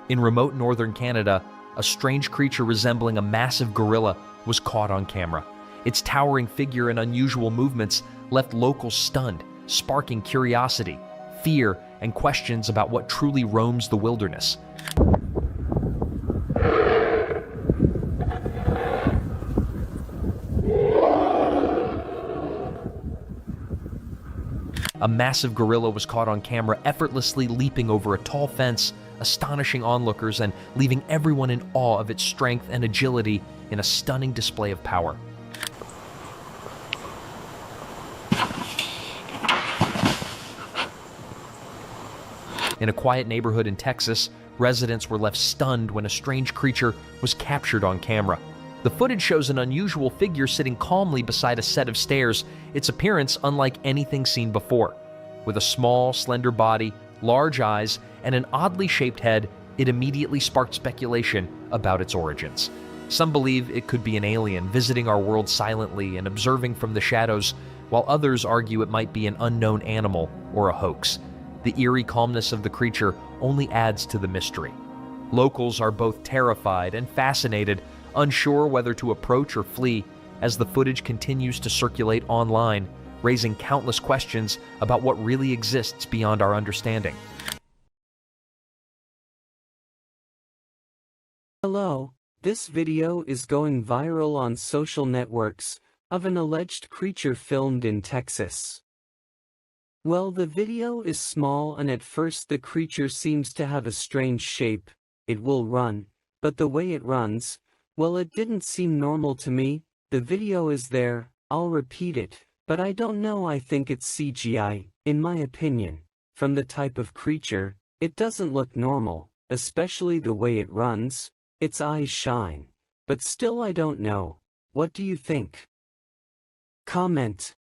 In remote northern Canada, a strange creature resembling a massive gorilla was caught on camera. Its towering figure and unusual movements left locals stunned, sparking curiosity, fear, and questions about what truly roams the wilderness. A massive gorilla was caught on camera effortlessly leaping over a tall fence, astonishing onlookers and leaving everyone in awe of its strength and agility in a stunning display of power. In a quiet neighborhood in Texas, residents were left stunned when a strange creature was captured on camera. The footage shows an unusual figure sitting calmly beside a set of stairs, its appearance unlike anything seen before. With a small, slender body, large eyes, and an oddly shaped head, it immediately sparked speculation about its origins. Some believe it could be an alien visiting our world silently and observing from the shadows, while others argue it might be an unknown animal or a hoax. The eerie calmness of the creature only adds to the mystery. Locals are both terrified and fascinated, unsure whether to approach or flee, as the footage continues to circulate online, raising countless questions about what really exists beyond our understanding. Hello, this video is going viral on social networks of an alleged creature filmed in Texas. Well, the video is small and at first the creature seems to have a strange shape. It will run, but the way it runs, well, it didn't seem normal to me. The video is there, I'll repeat it, but I don't know, I think it's CGI, in my opinion. From the type of creature, it doesn't look normal, especially the way it runs. Its eyes shine. But still I don't know. What do you think? Comment.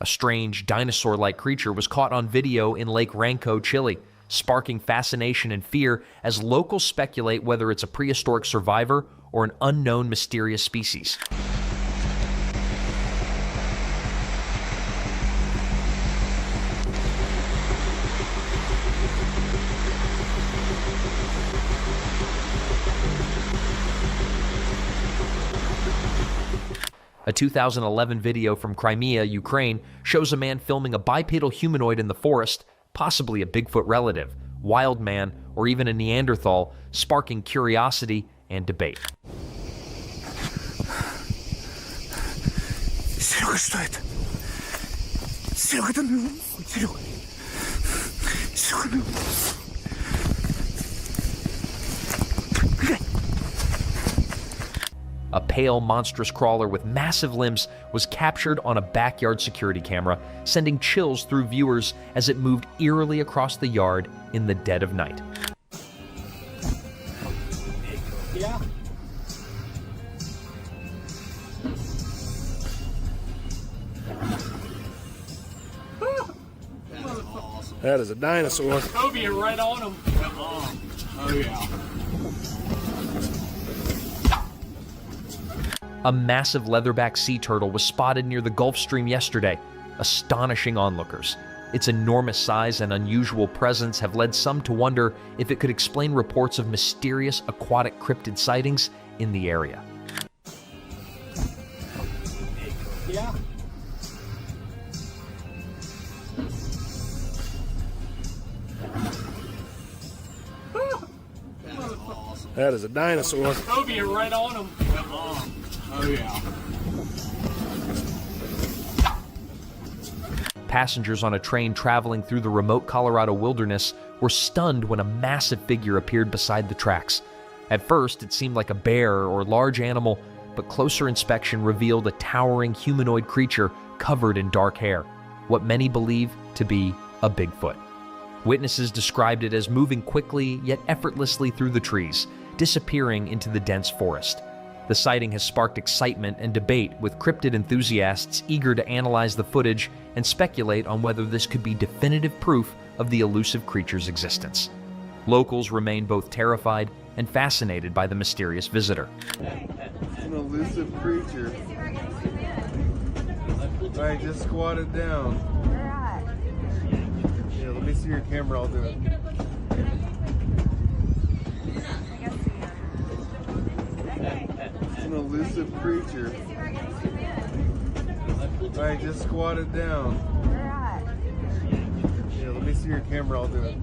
A strange, dinosaur-like creature was caught on video in Lake Ranco, Chile, sparking fascination and fear as locals speculate whether it's a prehistoric survivor or an unknown mysterious species. A 2011 video from Crimea, Ukraine, shows a man filming a bipedal humanoid in the forest, possibly a Bigfoot relative, wild man, or even a Neanderthal, sparking curiosity and debate. Серега, что это? Серега, это мой Серега. Серега, A pale, monstrous crawler with massive limbs was captured on a backyard security camera, sending chills through viewers as it moved eerily across the yard in the dead of night. That is a dinosaur. Toby, you're right on him. Come on. Oh, yeah. A massive leatherback sea turtle was spotted near the Gulf Stream yesterday, astonishing onlookers. Its enormous size and unusual presence have led some to wonder if it could explain reports of mysterious aquatic cryptid sightings in the area. Yeah. That is a dinosaur. Toby, right on him. Oh yeah. Passengers on a train traveling through the remote Colorado wilderness were stunned when a massive figure appeared beside the tracks. At first, it seemed like a bear or large animal, but closer inspection revealed a towering humanoid creature covered in dark hair, what many believe to be a Bigfoot. Witnesses described it as moving quickly yet effortlessly through the trees, disappearing into the dense forest. The sighting has sparked excitement and debate, with cryptid enthusiasts eager to analyze the footage and speculate on whether this could be definitive proof of the elusive creature's existence. Locals remain both terrified and fascinated by the mysterious visitor. It's an elusive creature. Alright, just squat it down. Yeah, let me see your camera, I'll do it. It's an elusive creature. Alright, just squat it down. Yeah, let me see your camera, I'll do it.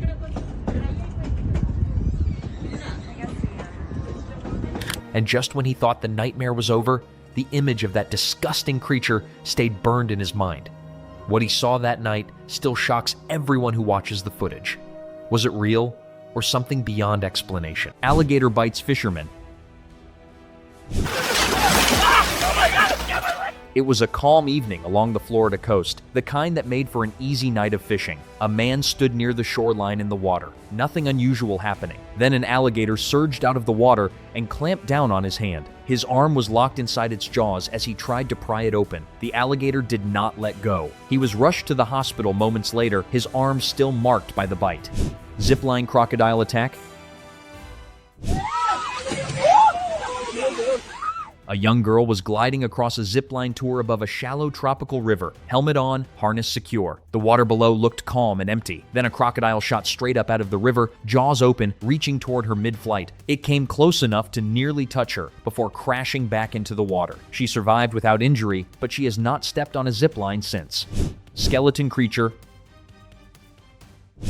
And just when he thought the nightmare was over, the image of that disgusting creature stayed burned in his mind. What he saw that night still shocks everyone who watches the footage. Was it real or something beyond explanation? Alligator bites fisherman. It was a calm evening along the Florida coast, the kind that made for an easy night of fishing. A man stood near the shoreline in the water, nothing unusual happening. Then an alligator surged out of the water and clamped down on his hand. His arm was locked inside its jaws as he tried to pry it open. The alligator did not let go. He was rushed to the hospital moments later, his arm still marked by the bite. Zipline crocodile attack. A young girl was gliding across a zipline tour above a shallow tropical river, helmet on, harness secure. The water below looked calm and empty. Then a crocodile shot straight up out of the river, jaws open, reaching toward her mid-flight. It came close enough to nearly touch her before crashing back into the water. She survived without injury, but she has not stepped on a zipline since. Skeleton creature.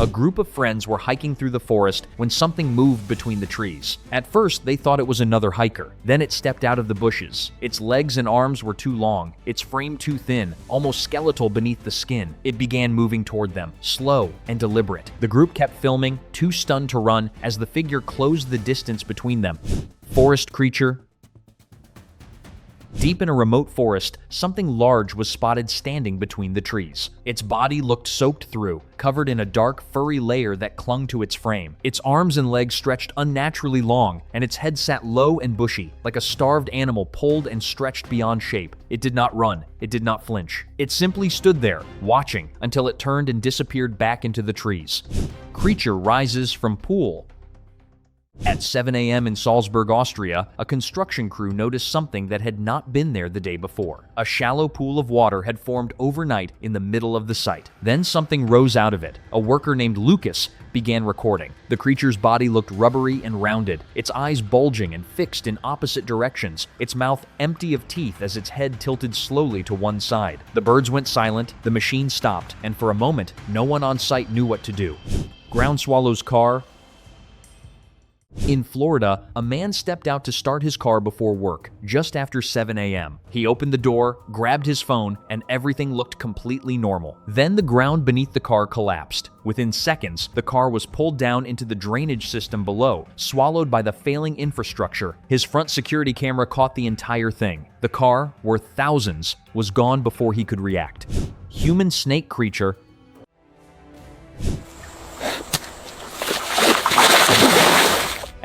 A group of friends were hiking through the forest when something moved between the trees. At first, they thought it was another hiker. Then it stepped out of the bushes. Its legs and arms were too long, its frame too thin, almost skeletal beneath the skin. It began moving toward them, slow and deliberate. The group kept filming, too stunned to run, as the figure closed the distance between them. Forest creature. Deep in a remote forest, something large was spotted standing between the trees. Its body looked soaked through, covered in a dark, furry layer that clung to its frame. Its arms and legs stretched unnaturally long, and its head sat low and bushy, like a starved animal pulled and stretched beyond shape. It did not run. It did not flinch. It simply stood there, watching, until it turned and disappeared back into the trees. Creature rises from pool. At 7 a.m. in Salzburg, Austria, a construction crew noticed something that had not been there the day before. A shallow pool of water had formed overnight in the middle of the site. Then something rose out of it. A worker named Lucas began recording. The creature's body looked rubbery and rounded, its eyes bulging and fixed in opposite directions, its mouth empty of teeth as its head tilted slowly to one side. The birds went silent, the machine stopped, and for a moment, no one on site knew what to do. Ground Swallow's car. In Florida, a man stepped out to start his car before work, just after 7 a.m. He opened the door, grabbed his phone, and everything looked completely normal. Then the ground beneath the car collapsed. Within seconds, the car was pulled down into the drainage system below, swallowed by the failing infrastructure. His front security camera caught the entire thing. The car, worth thousands, was gone before he could react. Human snake creature.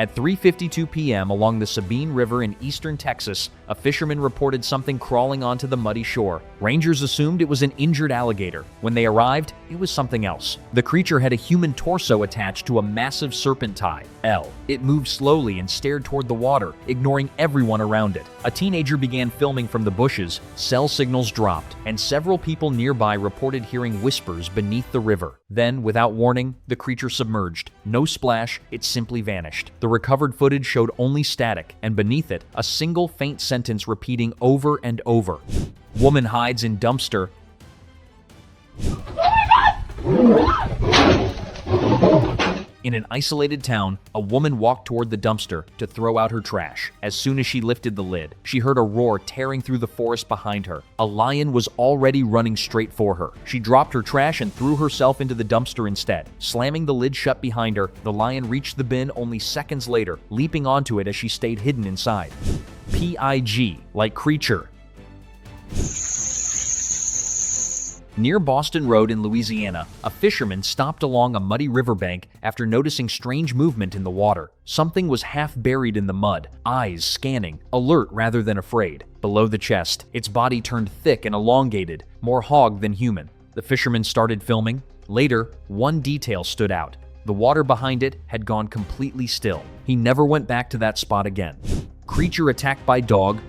At 3:52 p.m. along the Sabine River in eastern Texas, a fisherman reported something crawling onto the muddy shore. Rangers assumed it was an injured alligator. When they arrived, it was something else. The creature had a human torso attached to a massive serpent L. It moved slowly and stared toward the water, ignoring everyone around it. A teenager began filming from the bushes, cell signals dropped, and several people nearby reported hearing whispers beneath the river. Then, without warning, the creature submerged. No splash, it simply vanished. The recovered footage showed only static, and beneath it, a single faint sentence repeating over and over. Woman hides in dumpster. In an isolated town, a woman walked toward the dumpster to throw out her trash. As soon as she lifted the lid, she heard a roar tearing through the forest behind her. A lion was already running straight for her. She dropped her trash and threw herself into the dumpster instead. Slamming the lid shut behind her, the lion reached the bin only seconds later, leaping onto it as she stayed hidden inside. PIG, like creature. Near Boston Road in Louisiana, a fisherman stopped along a muddy riverbank after noticing strange movement in the water. Something was half buried in the mud, eyes scanning, alert rather than afraid. Below the chest, its body turned thick and elongated, more hog than human. The fisherman started filming. Later, one detail stood out. The water behind it had gone completely still. He never went back to that spot again. Creature attacked by dog.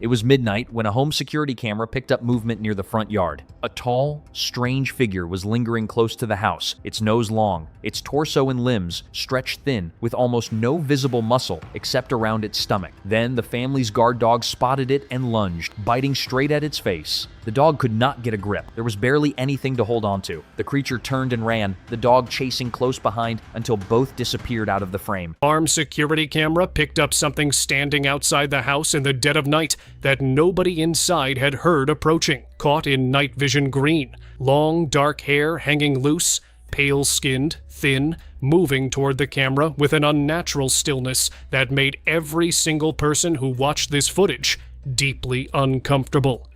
It was midnight when a home security camera picked up movement near the front yard. A tall, strange figure was lingering close to the house, its nose long, its torso and limbs stretched thin with almost no visible muscle except around its stomach. Then the family's guard dog spotted it and lunged, biting straight at its face. The dog could not get a grip. There was barely anything to hold onto. The creature turned and ran, the dog chasing close behind until both disappeared out of the frame. Farm security camera picked up something standing outside the house in the dead of night that nobody inside had heard approaching. Caught in night vision green, long dark hair hanging loose, pale-skinned, thin, moving toward the camera with an unnatural stillness that made every single person who watched this footage deeply uncomfortable.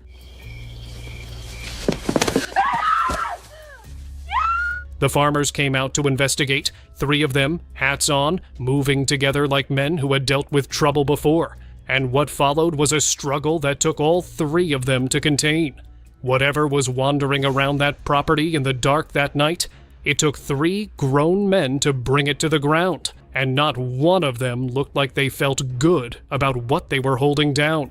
The farmers came out to investigate, 3 of them, hats on, moving together like men who had dealt with trouble before. And what followed was a struggle that took all 3 of them to contain. Whatever was wandering around that property in the dark that night, it took 3 grown men to bring it to the ground, and not one of them looked like they felt good about what they were holding down.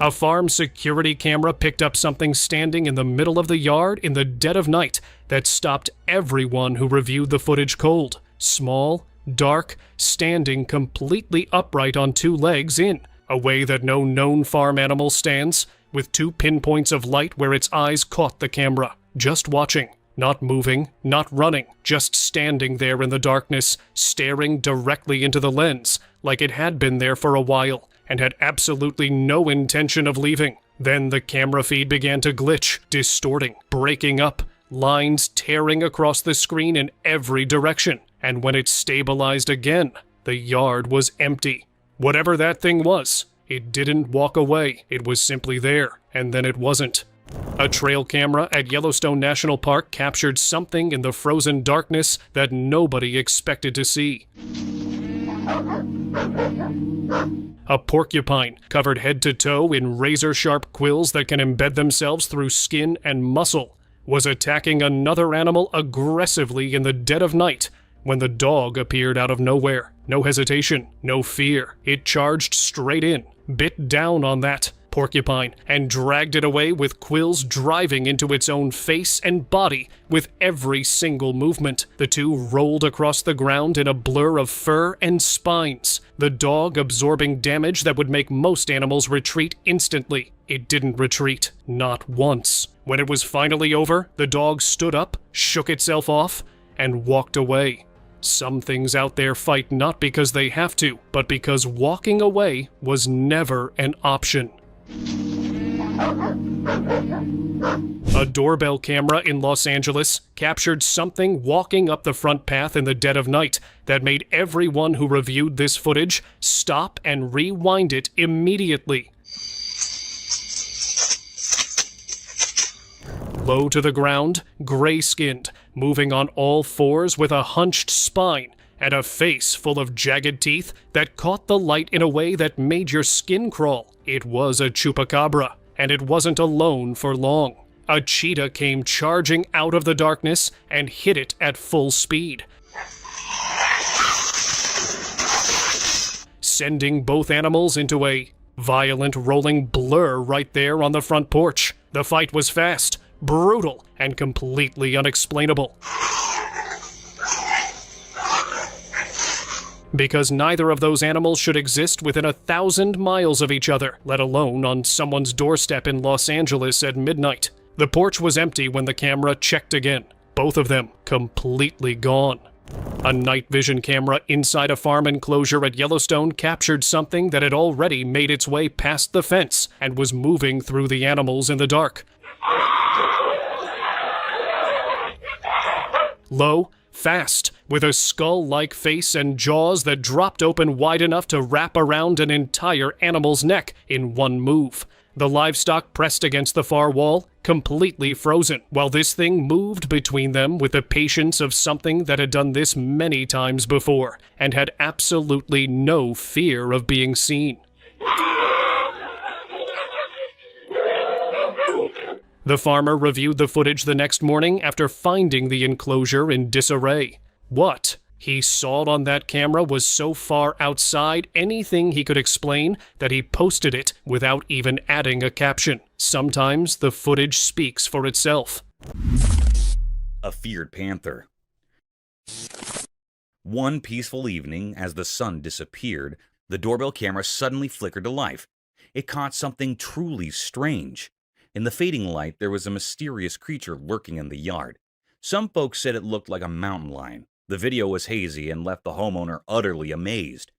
A farm security camera picked up something standing in the middle of the yard in the dead of night that stopped everyone who reviewed the footage cold. Small, dark, standing completely upright on 2 legs in a way that no known farm animal stands, with 2 pinpoints of light where its eyes caught the camera, just watching, not moving, not running, just standing there in the darkness, staring directly into the lens, like it had been there for a while, and had absolutely no intention of leaving. Then the camera feed began to glitch, distorting, breaking up, lines tearing across the screen in every direction. And when it stabilized again, the yard was empty. Whatever that thing was, it didn't walk away. It was simply there, and then it wasn't. A trail camera at Yellowstone National Park captured something in the frozen darkness that nobody expected to see. A porcupine, covered head to toe in razor-sharp quills that can embed themselves through skin and muscle, was attacking another animal aggressively in the dead of night when the dog appeared out of nowhere. No hesitation, no fear. It charged straight in, bit down on that porcupine, and dragged it away with quills driving into its own face and body with every single movement. The 2 rolled across the ground in a blur of fur and spines, the dog absorbing damage that would make most animals retreat instantly. It didn't retreat, not once. When it was finally over, the dog stood up, shook itself off, and walked away. Some things out there fight not because they have to, but because walking away was never an option. A doorbell camera in Los Angeles captured something walking up the front path in the dead of night that made everyone who reviewed this footage stop and rewind it immediately. Low to the ground, gray-skinned, moving on all fours with a hunched spine and a face full of jagged teeth that caught the light in a way that made your skin crawl. It was a Chupacabra, and it wasn't alone for long. A cheetah came charging out of the darkness and hit it at full speed, sending both animals into a violent rolling blur right there on the front porch. The fight was fast, brutal, and completely unexplainable. Because neither of those animals should exist within 1,000 miles of each other, let alone on someone's doorstep in Los Angeles at midnight. The porch was empty when the camera checked again. Both of them completely gone. A night vision camera inside a farm enclosure at Yellowstone captured something that had already made its way past the fence and was moving through the animals in the dark. Low, fast, with a skull-like face and jaws that dropped open wide enough to wrap around an entire animal's neck in one move. The livestock pressed against the far wall, completely frozen, while this thing moved between them with the patience of something that had done this many times before, and had absolutely no fear of being seen. The farmer reviewed the footage the next morning after finding the enclosure in disarray. What he saw on that camera was so far outside anything he could explain that he posted it without even adding a caption. Sometimes the footage speaks for itself. A feared panther. One peaceful evening, as the sun disappeared, the doorbell camera suddenly flickered to life. It caught something truly strange. In the fading light, there was a mysterious creature lurking in the yard. Some folks said it looked like a mountain lion. The video was hazy and left the homeowner utterly amazed.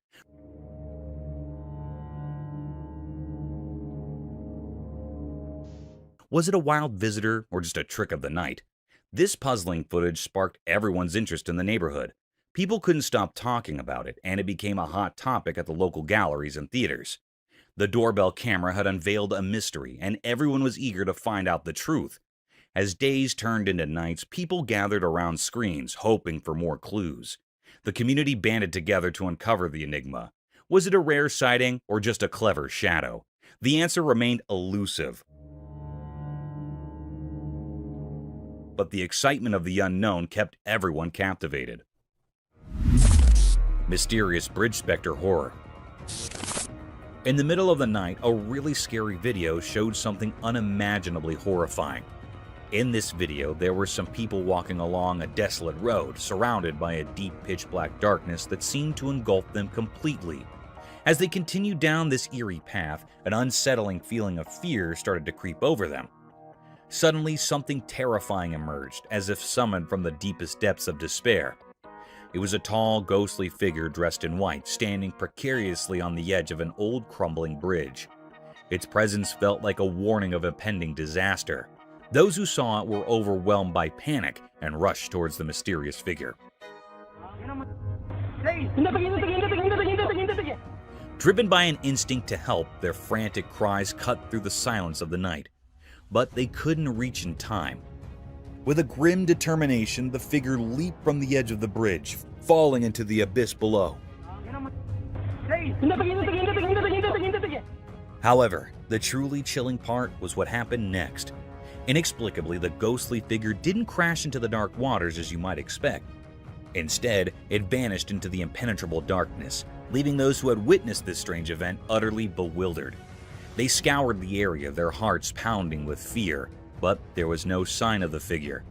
Was it a wild visitor or just a trick of the night? This puzzling footage sparked everyone's interest in the neighborhood. People couldn't stop talking about it, and it became a hot topic at the local galleries and theaters. The doorbell camera had unveiled a mystery, and everyone was eager to find out the truth. As days turned into nights, people gathered around screens, hoping for more clues. The community banded together to uncover the enigma. Was it a rare sighting or just a clever shadow? The answer remained elusive. But the excitement of the unknown kept everyone captivated. Mysterious bridge specter horror. In the middle of the night, a really scary video showed something unimaginably horrifying. In this video, there were some people walking along a desolate road, surrounded by a deep pitch-black darkness that seemed to engulf them completely. As they continued down this eerie path, an unsettling feeling of fear started to creep over them. Suddenly, something terrifying emerged, as if summoned from the deepest depths of despair. It was a tall, ghostly figure dressed in white, standing precariously on the edge of an old, crumbling bridge. Its presence felt like a warning of impending disaster. Those who saw it were overwhelmed by panic and rushed towards the mysterious figure. Driven by an instinct to help, their frantic cries cut through the silence of the night. But they couldn't reach in time. With a grim determination, the figure leaped from the edge of the bridge, falling into the abyss below. However, the truly chilling part was what happened next. Inexplicably, the ghostly figure didn't crash into the dark waters as you might expect. Instead, it vanished into the impenetrable darkness, leaving those who had witnessed this strange event utterly bewildered. They scoured the area, their hearts pounding with fear, but there was no sign of the figure.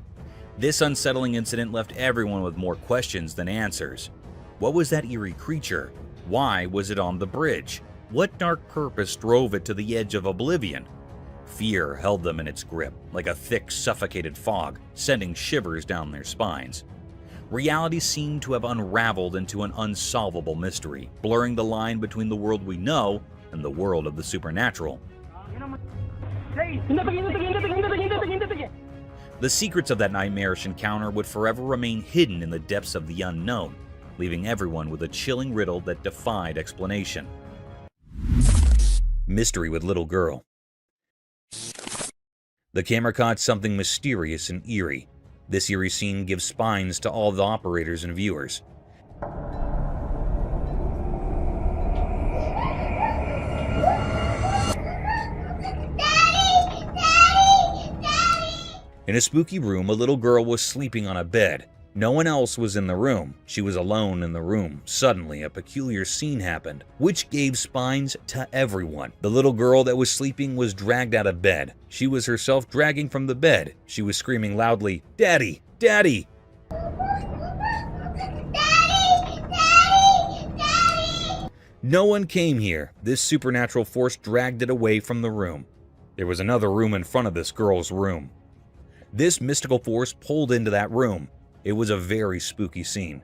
This unsettling incident left everyone with more questions than answers. What was that eerie creature? Why was it on the bridge? What dark purpose drove it to the edge of oblivion? Fear held them in its grip, like a thick, suffocated fog, sending shivers down their spines. Reality seemed to have unraveled into an unsolvable mystery, blurring the line between the world we know and the world of the supernatural. The secrets of that nightmarish encounter would forever remain hidden in the depths of the unknown, leaving everyone with a chilling riddle that defied explanation. Mystery with little girl. The camera caught something mysterious and eerie. This eerie scene gives spines to all the operators and viewers. In a spooky room, a little girl was sleeping on a bed. No one else was in the room. She was alone in the room. Suddenly, a peculiar scene happened, which gave spines to everyone. The little girl that was sleeping was dragged out of bed. She was herself dragging from the bed. She was screaming loudly, "Daddy! Daddy!" No one came here. This supernatural force dragged it away from the room. There was another room in front of this girl's room. This mystical force pulled into that room. It was a very spooky scene.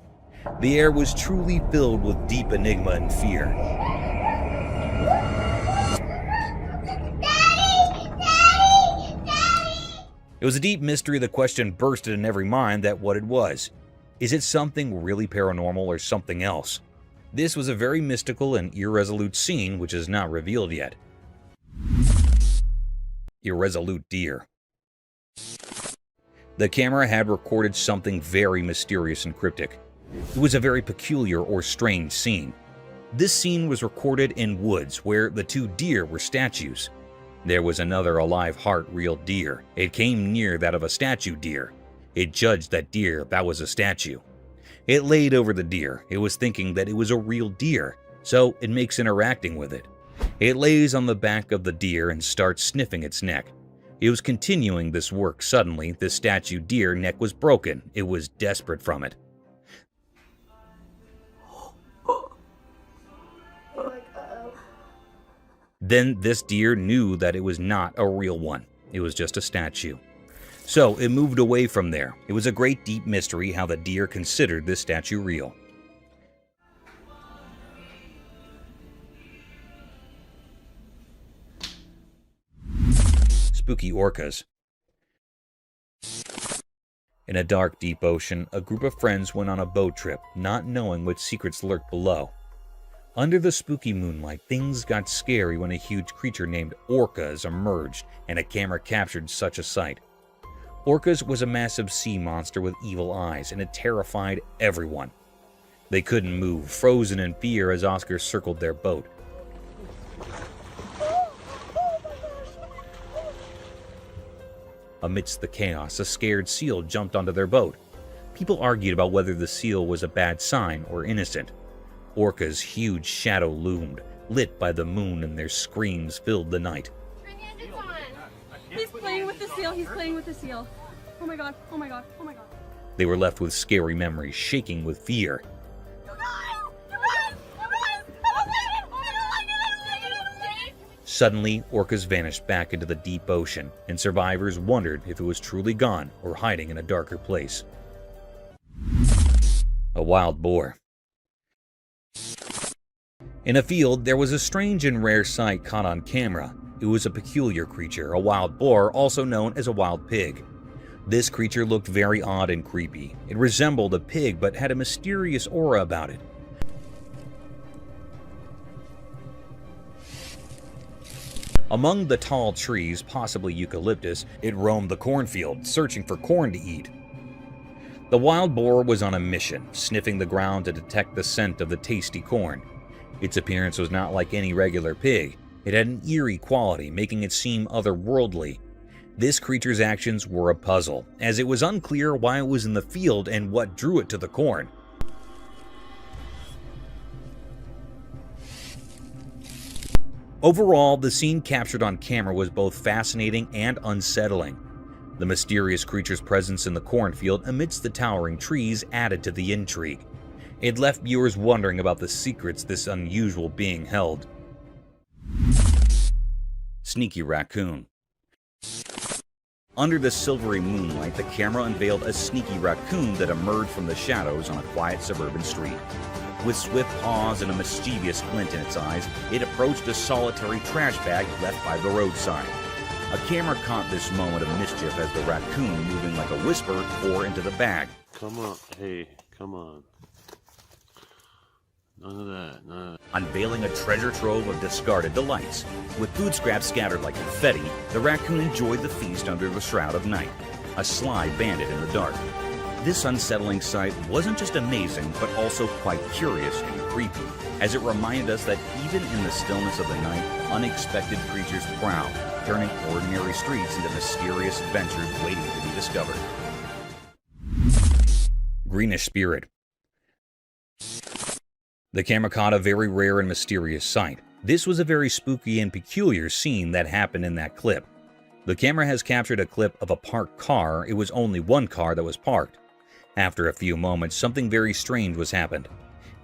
The air was truly filled with deep enigma and fear. It was a deep mystery. The question bursted in every mind that what it was. Is it something really paranormal or something else? This was a very mystical and irresolute scene which is not revealed yet. Irresolute deer. The camera had recorded something very mysterious and cryptic. It was a very peculiar or strange scene. This scene was recorded in woods where the two deer were statues. There was another alive heart real deer. It came near that of a statue deer. It judged that deer that was a statue. It laid over the deer. It was thinking that it was a real deer, so it makes interacting with it. It lays on the back of the deer and starts sniffing its neck. It was continuing this work. Suddenly, the statue deer neck was broken. It was desperate from it. Then this deer knew that it was not a real one. It was just a statue. So it moved away from there. It was a great deep mystery how the deer considered this statue real. Spooky orcas. In a dark, deep ocean, a group of friends went on a boat trip, not knowing what secrets lurked below. Under the spooky moonlight, things got scary when a huge creature named Orcas emerged, and a camera captured such a sight. Orcas was a massive sea monster with evil eyes, and it terrified everyone. They couldn't move, frozen in fear as Oscar circled their boat. Amidst the chaos, a scared seal jumped onto their boat. People argued about whether the seal was a bad sign or innocent. Orca's huge shadow loomed, lit by the moon, and their screams filled the night. He's playing with the seal, he's playing with the seal. Oh my god, oh my god, oh my god. They were left with scary memories, shaking with fear. Suddenly, orcas vanished back into the deep ocean, and survivors wondered if it was truly gone or hiding in a darker place. A wild boar. In a field, there was a strange and rare sight caught on camera. It was a peculiar creature, a wild boar, also known as a wild pig. This creature looked very odd and creepy. It resembled a pig but had a mysterious aura about it. Among the tall trees, possibly eucalyptus, it roamed the cornfield, searching for corn to eat. The wild boar was on a mission, sniffing the ground to detect the scent of the tasty corn. Its appearance was not like any regular pig. It had an eerie quality, making it seem otherworldly. This creature's actions were a puzzle, as it was unclear why it was in the field and what drew it to the corn. Overall, the scene captured on camera was both fascinating and unsettling. The mysterious creature's presence in the cornfield amidst the towering trees added to the intrigue. It left viewers wondering about the secrets this unusual being held. Sneaky raccoon. Under the silvery moonlight, the camera unveiled a sneaky raccoon that emerged from the shadows on a quiet suburban street. With swift paws and a mischievous glint in its eyes, it approached a solitary trash bag left by the roadside. A camera caught this moment of mischief as the raccoon, moving like a whisper, tore into the bag. Come on, hey, come on. None of that, none of that. Unveiling a treasure trove of discarded delights. With food scraps scattered like confetti, the raccoon enjoyed the feast under the shroud of night. a sly bandit in the dark. This unsettling sight wasn't just amazing, but also quite curious and creepy, as it reminded us that even in the stillness of the night, unexpected creatures prowl, turning ordinary streets into mysterious adventures waiting to be discovered. Greenish spirit. The camera caught a very rare and mysterious sight. This was a very spooky and peculiar scene that happened in that clip. The camera has captured a clip of a parked car. It was only one car that was parked. After a few moments, something very strange was happened.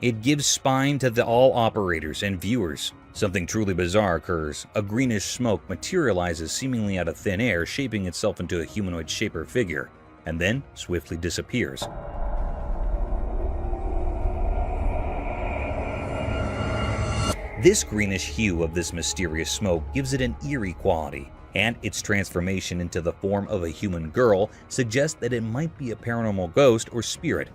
It gives spine to all operators and viewers. Something truly bizarre occurs. A greenish smoke materializes seemingly out of thin air, shaping itself into a humanoid shape or figure, and then swiftly disappears. This greenish hue of this mysterious smoke gives it an eerie quality, and its transformation into the form of a human girl suggests that it might be a paranormal ghost or spirit.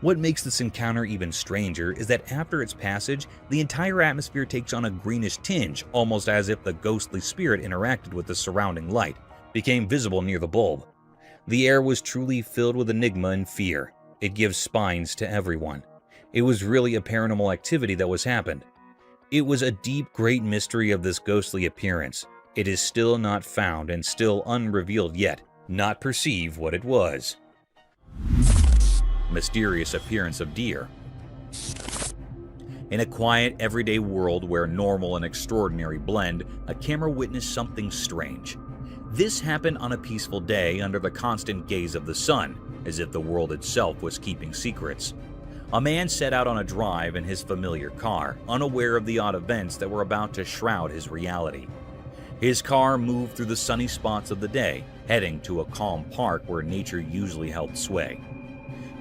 What makes this encounter even stranger is that after its passage, the entire atmosphere takes on a greenish tinge, almost as if the ghostly spirit interacted with the surrounding light, became visible near the bulb. The air was truly filled with enigma and fear. It gives spines to everyone. It was really a paranormal activity that was happened. It was a deep, great mystery of this ghostly appearance. It is still not found and still unrevealed yet, not perceive what it was. Mysterious appearance of deer. In a quiet, everyday world where normal and extraordinary blend, a camera witnessed something strange. This happened on a peaceful day under the constant gaze of the sun, as if the world itself was keeping secrets. A man set out on a drive in his familiar car, unaware of the odd events that were about to shroud his reality. His car moved through the sunny spots of the day, heading to a calm park where nature usually held sway.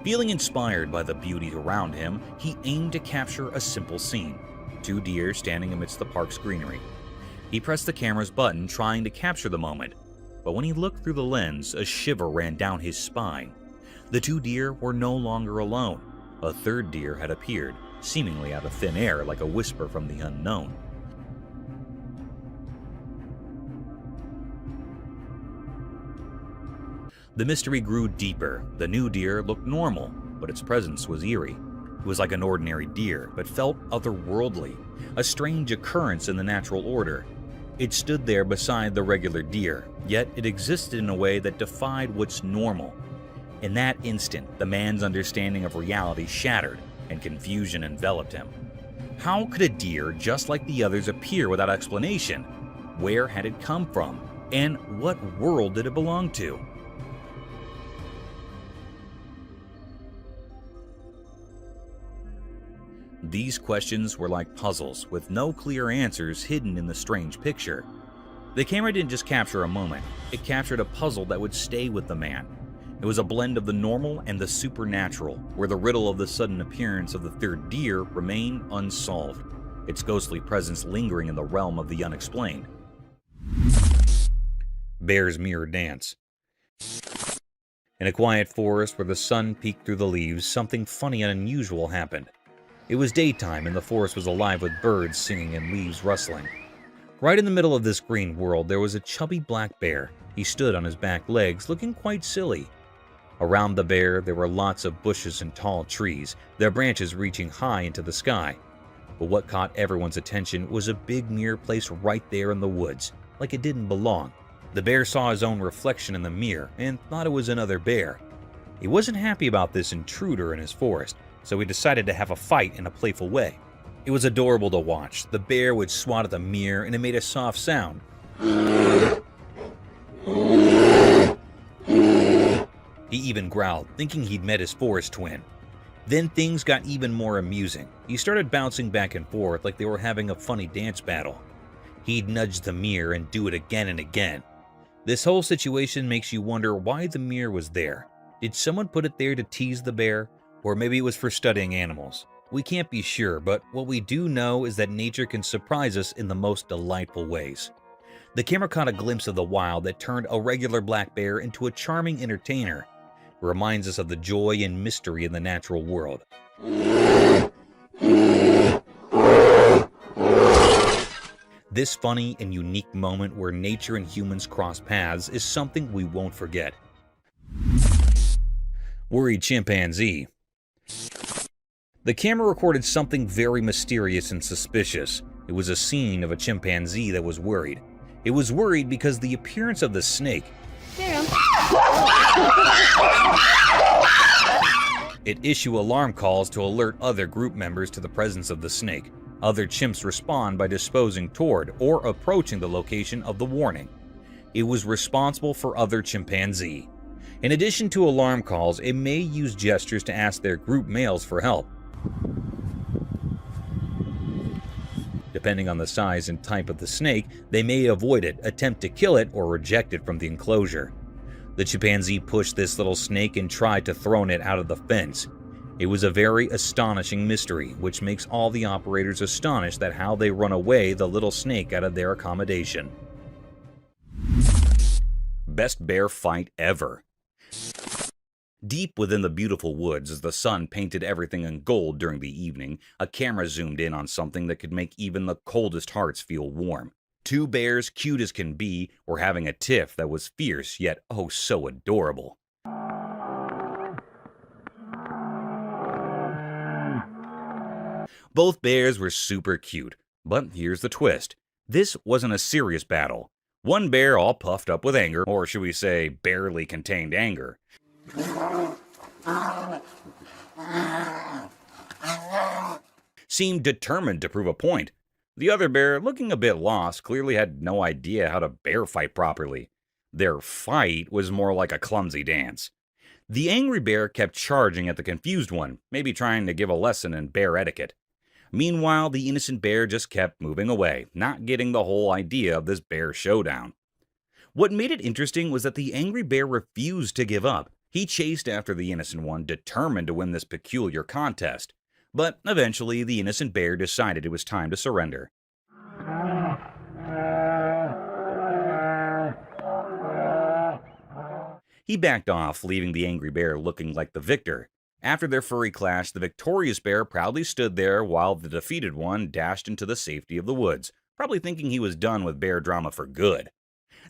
Feeling inspired by the beauty around him, he aimed to capture a simple scene: 2 deer standing amidst the park's greenery. He pressed the camera's button, trying to capture the moment, but when he looked through the lens, a shiver ran down his spine. The 2 deer were no longer alone. A 3rd deer had appeared, seemingly out of thin air like a whisper from the unknown. The mystery grew deeper. The new deer looked normal, but its presence was eerie. It was like an ordinary deer, but felt otherworldly, a strange occurrence in the natural order. It stood there beside the regular deer, yet it existed in a way that defied what's normal. In that instant, the man's understanding of reality shattered, and confusion enveloped him. How could a deer just like the others appear without explanation? Where had it come from? And what world did it belong to? These questions were like puzzles, with no clear answers hidden in the strange picture. The camera didn't just capture a moment, it captured a puzzle that would stay with the man. It was a blend of the normal and the supernatural, where the riddle of the sudden appearance of the 3rd deer remained unsolved, its ghostly presence lingering in the realm of the unexplained. Bear's mirror dance. In a quiet forest where the sun peeked through the leaves, something funny and unusual happened. It was daytime and the forest was alive with birds singing and leaves rustling. Right in the middle of this green world, there was a chubby black bear. He stood on his back legs, looking quite silly. Around the bear, there were lots of bushes and tall trees, their branches reaching high into the sky. But what caught everyone's attention was a big mirror placed right there in the woods, like it didn't belong. The bear saw his own reflection in the mirror and thought it was another bear. He wasn't happy about this intruder in his forest, so he decided to have a fight in a playful way. It was adorable to watch. The bear would swat at the mirror and it made a soft sound. He even growled, thinking he'd met his forest twin. Then things got even more amusing. He started bouncing back and forth like they were having a funny dance battle. He'd nudge the mirror and do it again and again. This whole situation makes you wonder why the mirror was there. Did someone put it there to tease the bear? Or maybe it was for studying animals. We can't be sure, but what we do know is that nature can surprise us in the most delightful ways. The camera caught a glimpse of the wild that turned a regular black bear into a charming entertainer. It reminds us of the joy and mystery in the natural world. This funny and unique moment where nature and humans cross paths is something we won't forget. Worried chimpanzee. The camera recorded something very mysterious and suspicious. It was a scene of a chimpanzee that was worried. It was worried because the appearance of the snake. It issue alarm calls to alert other group members to the presence of the snake. Other chimps respond by disposing toward or approaching the location of the warning. It was responsible for other chimpanzee. In addition to alarm calls, it may use gestures to ask their group males for help. Depending on the size and type of the snake, they may avoid it, attempt to kill it, or reject it from the enclosure. The chimpanzee pushed this little snake and tried to throw it out of the fence. It was a very astonishing mystery, which makes all the operators astonished at how they run away the little snake out of their accommodation. Best bear fight ever. Deep within the beautiful woods, as the sun painted everything in gold during the evening, a camera zoomed in on something that could make even the coldest hearts feel warm. Two bears, cute as can be, were having a tiff that was fierce yet oh so adorable. Both bears were super cute, but here's the twist. This wasn't a serious battle. One bear, all puffed up with anger, or should we say barely contained anger, seemed determined to prove a point. The other bear, looking a bit lost, clearly had no idea how to bear fight properly. Their fight was more like a clumsy dance. The angry bear kept charging at the confused one, maybe trying to give a lesson in bear etiquette. Meanwhile, the innocent bear just kept moving away, not getting the whole idea of this bear showdown. What made it interesting was that the angry bear refused to give up. He chased after the innocent one, determined to win this peculiar contest. But eventually, the innocent bear decided it was time to surrender. He backed off, leaving the angry bear looking like the victor. After their furry clash, the victorious bear proudly stood there while the defeated one dashed into the safety of the woods, probably thinking he was done with bear drama for good.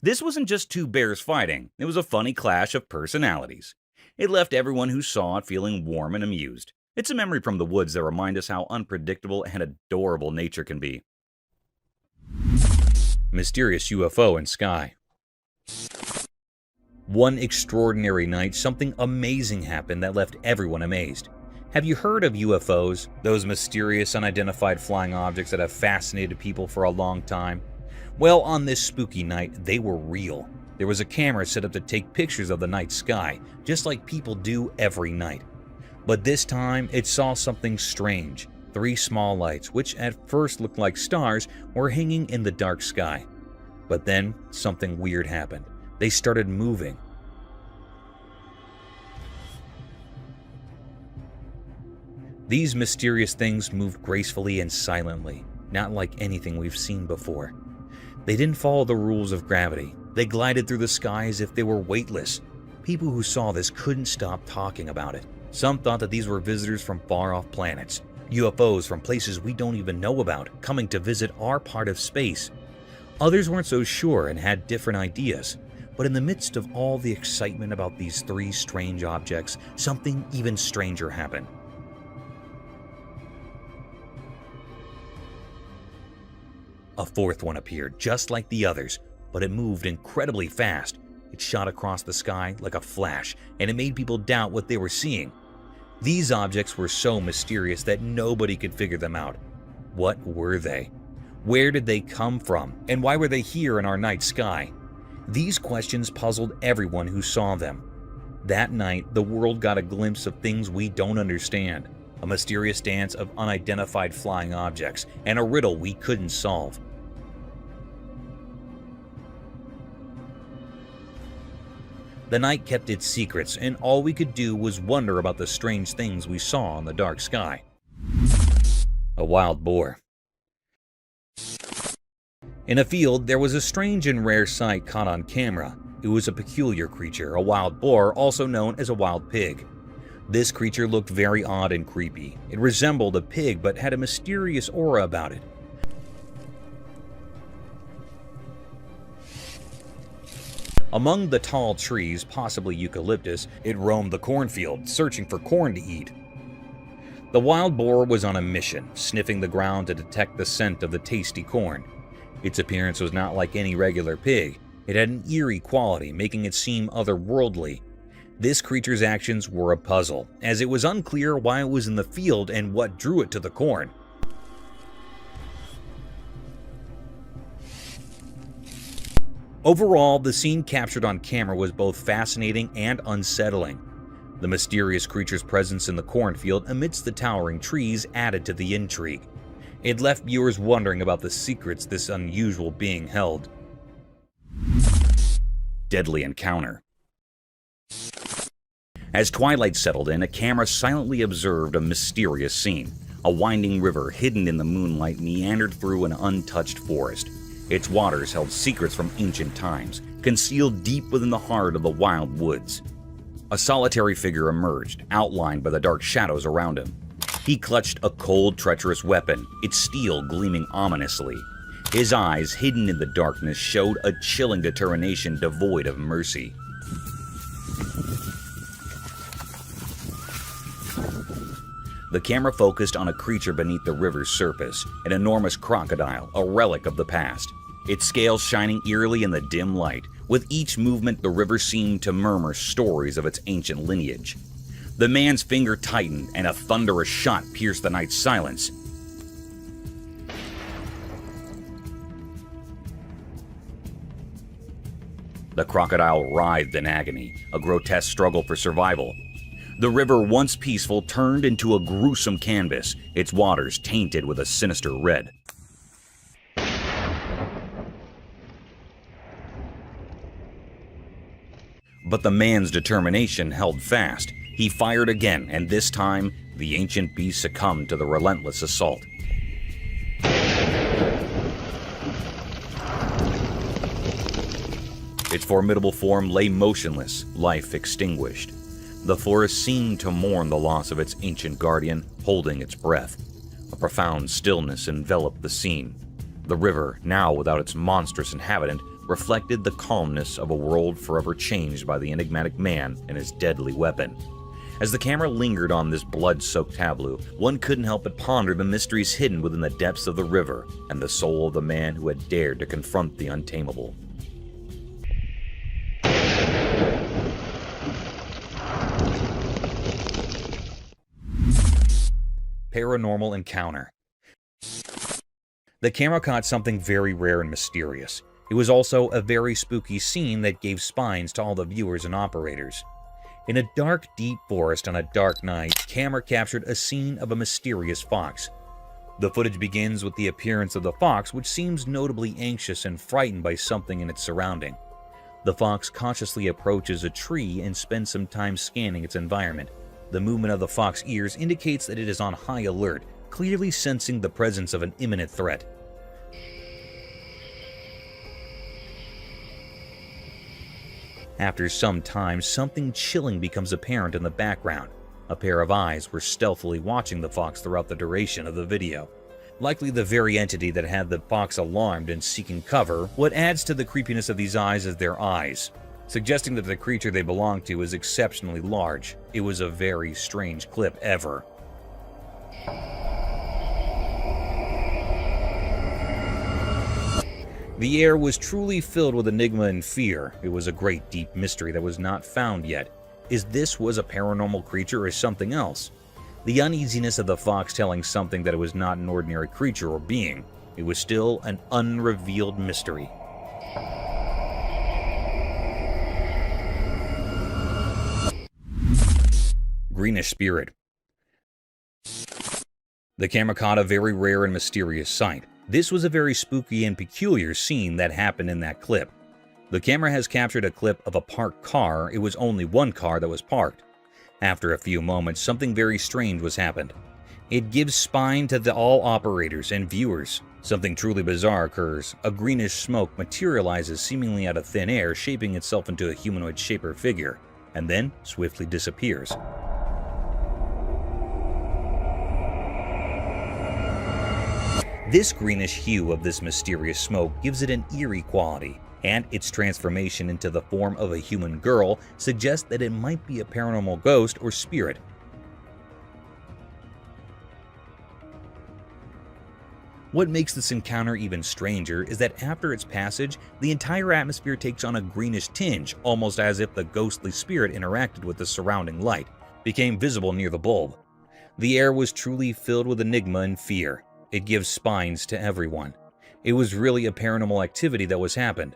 This wasn't just two bears fighting, it was a funny clash of personalities. It left everyone who saw it feeling warm and amused. It's a memory from the woods that reminds us how unpredictable and adorable nature can be. Mysterious UFO in sky. One extraordinary night, something amazing happened that left everyone amazed. Have you heard of UFOs? Those mysterious unidentified flying objects that have fascinated people for a long time? Well, on this spooky night, they were real. There was a camera set up to take pictures of the night sky, just like people do every night. But this time, it saw something strange. 3 small lights, which at first looked like stars, were hanging in the dark sky. But then, something weird happened. They started moving. These mysterious things moved gracefully and silently, not like anything we've seen before. They didn't follow the rules of gravity. They glided through the sky as if they were weightless. People who saw this couldn't stop talking about it. Some thought that these were visitors from far-off planets, UFOs from places we don't even know about, coming to visit our part of space. Others weren't so sure and had different ideas. But in the midst of all the excitement about these 3 strange objects, something even stranger happened. A 4th one appeared, just like the others, but it moved incredibly fast. It shot across the sky like a flash, and it made people doubt what they were seeing. These objects were so mysterious that nobody could figure them out. What were they? Where did they come from? And why were they here in our night sky? These questions puzzled everyone who saw them. That night, the world got a glimpse of things we don't understand. A mysterious dance of unidentified flying objects, and a riddle we couldn't solve. The night kept its secrets, and all we could do was wonder about the strange things we saw in the dark sky. A wild boar. In a field, there was a strange and rare sight caught on camera. It was a peculiar creature, a wild boar, also known as a wild pig. This creature looked very odd and creepy. It resembled a pig but had a mysterious aura about it. Among the tall trees, possibly eucalyptus, it roamed the cornfield, searching for corn to eat. The wild boar was on a mission, sniffing the ground to detect the scent of the tasty corn. Its appearance was not like any regular pig. It had an eerie quality, making it seem otherworldly. This creature's actions were a puzzle, as it was unclear why it was in the field and what drew it to the corn. Overall, the scene captured on camera was both fascinating and unsettling. The mysterious creature's presence in the cornfield amidst the towering trees added to the intrigue. It left viewers wondering about the secrets this unusual being held. Deadly encounter. As twilight settled in, a camera silently observed a mysterious scene. A winding river hidden in the moonlight meandered through an untouched forest. Its waters held secrets from ancient times, concealed deep within the heart of the wild woods. A solitary figure emerged, outlined by the dark shadows around him. He clutched a cold, treacherous weapon, its steel gleaming ominously. His eyes, hidden in the darkness, showed a chilling determination devoid of mercy. The camera focused on a creature beneath the river's surface, an enormous crocodile, a relic of the past. Its scales shining eerily in the dim light. With each movement, the river seemed to murmur stories of its ancient lineage. The man's finger tightened, and a thunderous shot pierced the night's silence. The crocodile writhed in agony, a grotesque struggle for survival. The river, once peaceful, turned into a gruesome canvas, its waters tainted with a sinister red. But the man's determination held fast. He fired again, and this time, the ancient beast succumbed to the relentless assault. Its formidable form lay motionless, life extinguished. The forest seemed to mourn the loss of its ancient guardian, holding its breath. A profound stillness enveloped the scene. The river, now without its monstrous inhabitant, reflected the calmness of a world forever changed by the enigmatic man and his deadly weapon. As the camera lingered on this blood-soaked tableau, one couldn't help but ponder the mysteries hidden within the depths of the river and the soul of the man who had dared to confront the untamable. Paranormal encounter. The camera caught something very rare and mysterious. It was also a very spooky scene that gave spines to all the viewers and operators. In a dark, deep forest on a dark night, camera captured a scene of a mysterious fox. The footage begins with the appearance of the fox, which seems notably anxious and frightened by something in its surrounding. The fox cautiously approaches a tree and spends some time scanning its environment. The movement of the fox's ears indicates that it is on high alert, clearly sensing the presence of an imminent threat. After some time, something chilling becomes apparent in the background. A pair of eyes were stealthily watching the fox throughout the duration of the video. Likely the very entity that had the fox alarmed and seeking cover. What adds to the creepiness of these eyes is their eyes, suggesting that the creature they belong to is exceptionally large. It was a very strange clip ever. The air was truly filled with enigma and fear. It was a great deep mystery that was not found yet. Is this was a paranormal creature or something else? The uneasiness of the fox telling something that it was not an ordinary creature or being. It was still an unrevealed mystery. Greenish spirit. The camera caught a very rare and mysterious sight. This was a very spooky and peculiar scene that happened in that clip. The camera has captured a clip of a parked car. It was only one car that was parked. After a few moments, something very strange was happened. It gives spine to all operators and viewers. Something truly bizarre occurs. A greenish smoke materializes seemingly out of thin air, shaping itself into a humanoid shape or figure, and then swiftly disappears. This greenish hue of this mysterious smoke gives it an eerie quality, and its transformation into the form of a human girl suggests that it might be a paranormal ghost or spirit. What makes this encounter even stranger is that after its passage, the entire atmosphere takes on a greenish tinge, almost as if the ghostly spirit interacted with the surrounding light, became visible near the bulb. The air was truly filled with enigma and fear. It gives spines to everyone. It was really a paranormal activity that was happened.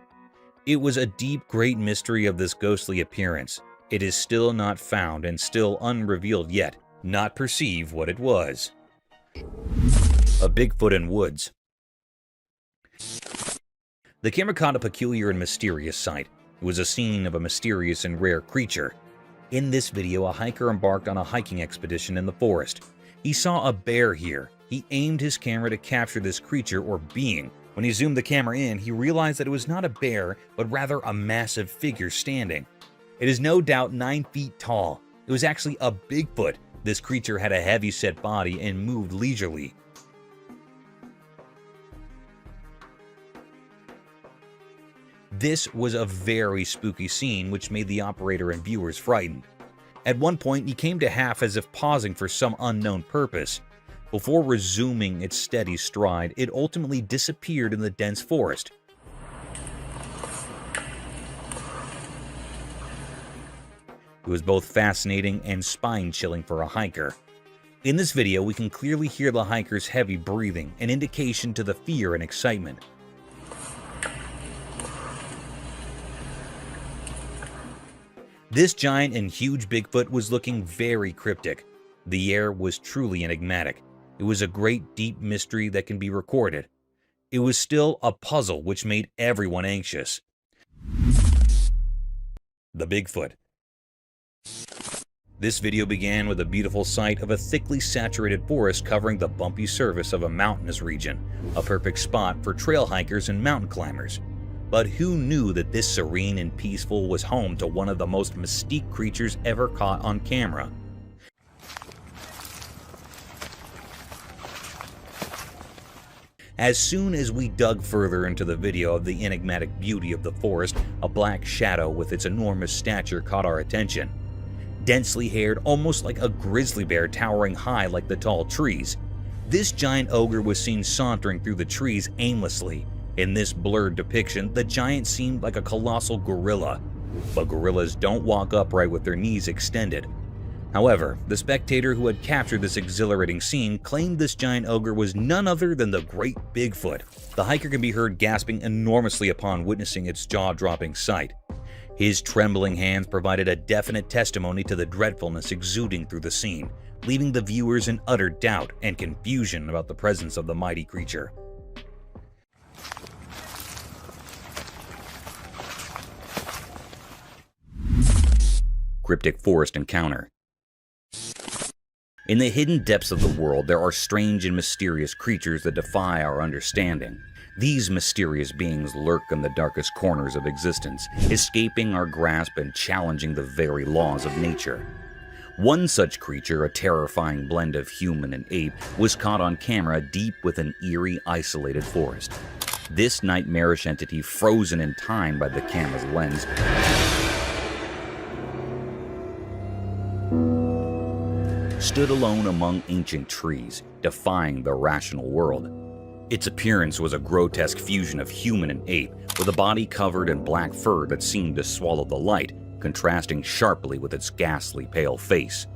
It was a deep, great mystery of this ghostly appearance. It is still not found and still unrevealed yet, not perceive what it was. A Bigfoot in woods. The camera caught a peculiar and mysterious sight. It was a scene of a mysterious and rare creature. In this video, a hiker embarked on a hiking expedition in the forest. He saw a bear here. He aimed his camera to capture this creature or being. When he zoomed the camera in, he realized that it was not a bear, but rather a massive figure standing. It is no doubt 9 feet tall. It was actually a Bigfoot. This creature had a heavy-set body and moved leisurely. This was a very spooky scene which made the operator and viewers frightened. At one point, he came to half as if pausing for some unknown purpose. Before resuming its steady stride, it ultimately disappeared in the dense forest. It was both fascinating and spine-chilling for a hiker. In this video, we can clearly hear the hiker's heavy breathing, an indication to the fear and excitement. This giant and huge Bigfoot was looking very cryptic. The air was truly enigmatic. It was a great deep mystery that can be recorded. It was still a puzzle which made everyone anxious. The Bigfoot. This video began with a beautiful sight of a thickly saturated forest covering the bumpy surface of a mountainous region, a perfect spot for trail hikers and mountain climbers. But who knew that this serene and peaceful was home to one of the most mystique creatures ever caught on camera? As soon as we dug further into the video of the enigmatic beauty of the forest, a black shadow with its enormous stature caught our attention. Densely haired, almost like a grizzly bear towering high like the tall trees. This giant ogre was seen sauntering through the trees aimlessly. In this blurred depiction, the giant seemed like a colossal gorilla, but gorillas don't walk upright with their knees extended. However, the spectator who had captured this exhilarating scene claimed this giant ogre was none other than the great Bigfoot. The hiker can be heard gasping enormously upon witnessing its jaw-dropping sight. His trembling hands provided a definite testimony to the dreadfulness exuding through the scene, leaving the viewers in utter doubt and confusion about the presence of the mighty creature. Cryptic forest encounter. In the hidden depths of the world, there are strange and mysterious creatures that defy our understanding. These mysterious beings lurk in the darkest corners of existence, escaping our grasp and challenging the very laws of nature. One such creature, a terrifying blend of human and ape, was caught on camera deep within eerie, isolated forest. This nightmarish entity, frozen in time by the camera's lens, stood alone among ancient trees, defying the rational world. Its appearance was a grotesque fusion of human and ape, with a body covered in black fur that seemed to swallow the light, contrasting sharply with its ghastly pale face.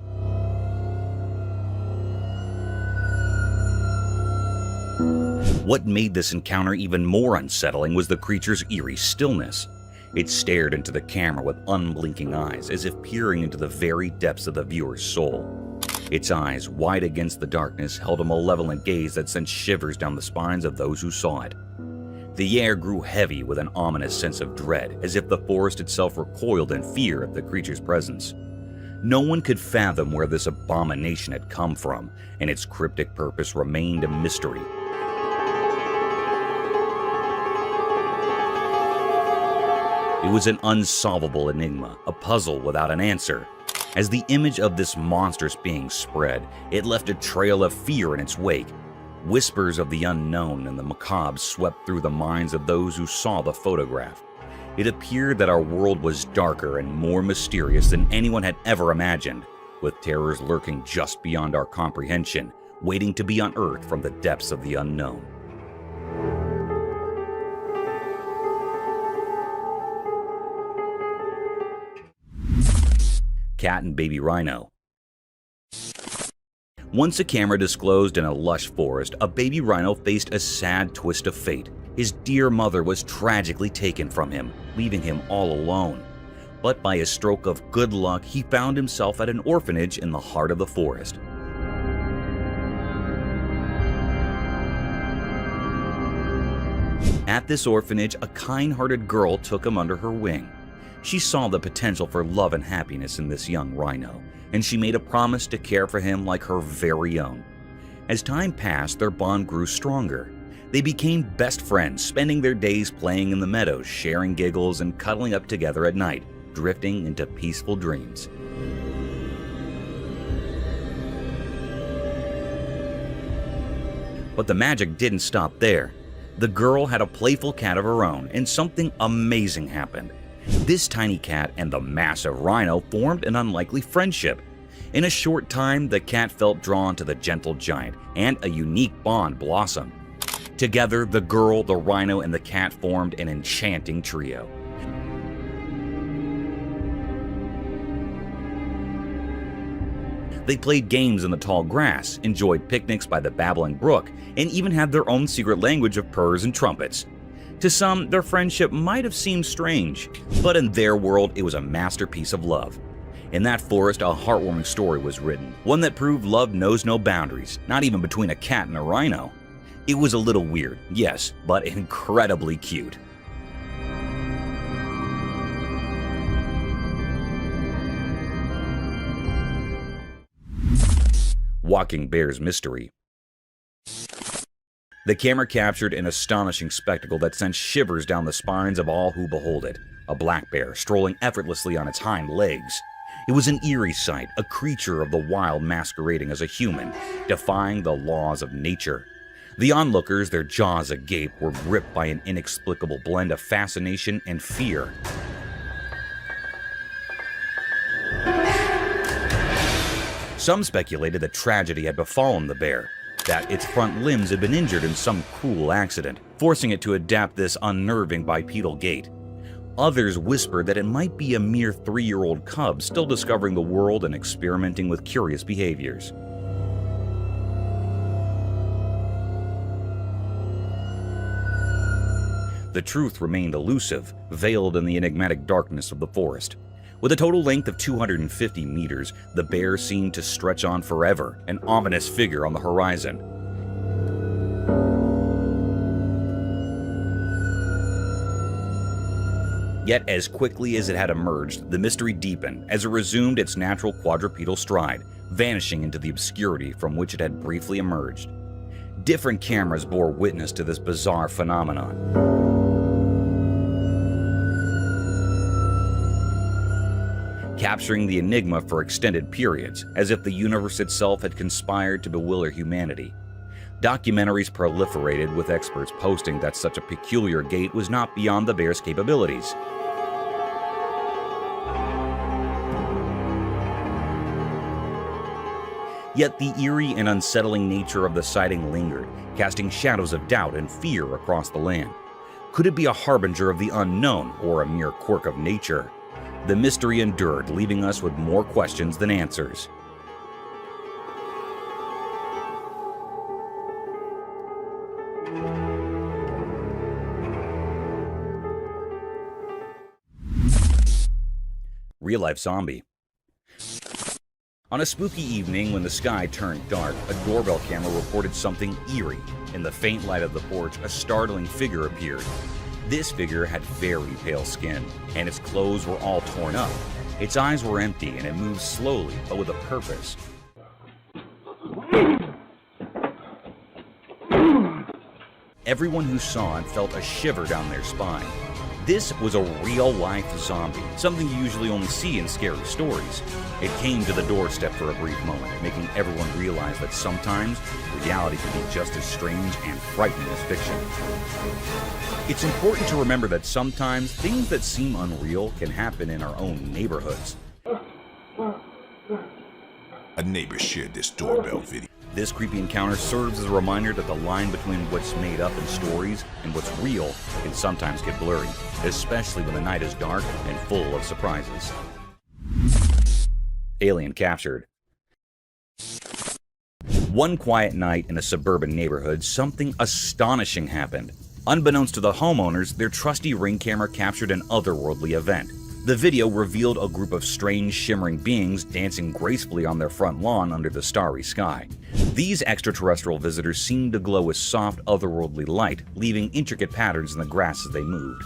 What made this encounter even more unsettling was the creature's eerie stillness. It stared into the camera with unblinking eyes, as if peering into the very depths of the viewer's soul. Its eyes, wide against the darkness, held a malevolent gaze that sent shivers down the spines of those who saw it. The air grew heavy with an ominous sense of dread, as if the forest itself recoiled in fear at the creature's presence. No one could fathom where this abomination had come from, and its cryptic purpose remained a mystery. It was an unsolvable enigma, a puzzle without an answer. As the image of this monstrous being spread, it left a trail of fear in its wake. Whispers of the unknown and the macabre swept through the minds of those who saw the photograph. It appeared that our world was darker and more mysterious than anyone had ever imagined, with terrors lurking just beyond our comprehension, waiting to be unearthed from the depths of the unknown. Cat and baby rhino. Once a camera disclosed in a lush forest, a baby rhino faced a sad twist of fate. His dear mother was tragically taken from him, leaving him all alone. But by a stroke of good luck, he found himself at an orphanage in the heart of the forest. At this orphanage, a kind-hearted girl took him under her wing. She saw the potential for love and happiness in this young rhino, and she made a promise to care for him like her very own. As time passed, their bond grew stronger. They became best friends, spending their days playing in the meadows, sharing giggles, and cuddling up together at night, drifting into peaceful dreams. But the magic didn't stop there. The girl had a playful cat of her own, and something amazing happened. This tiny cat and the massive rhino formed an unlikely friendship. In a short time, the cat felt drawn to the gentle giant, and a unique bond blossomed. Together, the girl, the rhino, and the cat formed an enchanting trio. They played games in the tall grass, enjoyed picnics by the babbling brook, and even had their own secret language of purrs and trumpets. To some, their friendship might have seemed strange, but in their world, it was a masterpiece of love. In that forest, a heartwarming story was written, one that proved love knows no boundaries, not even between a cat and a rhino. It was a little weird, yes, but incredibly cute. Walking Bear's Mystery. The camera captured an astonishing spectacle that sent shivers down the spines of all who behold it. A black bear strolling effortlessly on its hind legs. It was an eerie sight, a creature of the wild masquerading as a human, defying the laws of nature. The onlookers, their jaws agape, were gripped by an inexplicable blend of fascination and fear. Some speculated that tragedy had befallen the bear, that its front limbs had been injured in some cruel accident, forcing it to adapt this unnerving bipedal gait. Others whispered that it might be a mere 3-year-old cub still discovering the world and experimenting with curious behaviors. The truth remained elusive, veiled in the enigmatic darkness of the forest. With a total length of 250 meters, the bear seemed to stretch on forever, an ominous figure on the horizon. Yet as quickly as it had emerged, the mystery deepened as it resumed its natural quadrupedal stride, vanishing into the obscurity from which it had briefly emerged. Different cameras bore witness to this bizarre phenomenon. Capturing the enigma for extended periods, as if the universe itself had conspired to bewilder humanity. Documentaries proliferated, with experts posting that such a peculiar gait was not beyond the bear's capabilities. Yet the eerie and unsettling nature of the sighting lingered, casting shadows of doubt and fear across the land. Could it be a harbinger of the unknown, or a mere quirk of nature? The mystery endured, leaving us with more questions than answers. Real-life zombie. On a spooky evening when the sky turned dark, a doorbell camera reported something eerie. In the faint light of the porch, a startling figure appeared. This figure had very pale skin, and its clothes were all torn up. Its eyes were empty, and it moved slowly, but with a purpose. Everyone who saw it felt a shiver down their spine. This was a real-life zombie, something you usually only see in scary stories. It came to the doorstep for a brief moment, making everyone realize that sometimes reality can be just as strange and frightening as fiction. It's important to remember that sometimes things that seem unreal can happen in our own neighborhoods. A neighbor shared this doorbell video. This creepy encounter serves as a reminder that the line between what's made up in stories and what's real can sometimes get blurry, especially when the night is dark and full of surprises. Alien captured. One quiet night in a suburban neighborhood, something astonishing happened. Unbeknownst to the homeowners, their trusty Ring camera captured an otherworldly event. The video revealed a group of strange, shimmering beings dancing gracefully on their front lawn under the starry sky. These extraterrestrial visitors seemed to glow with soft, otherworldly light, leaving intricate patterns in the grass as they moved.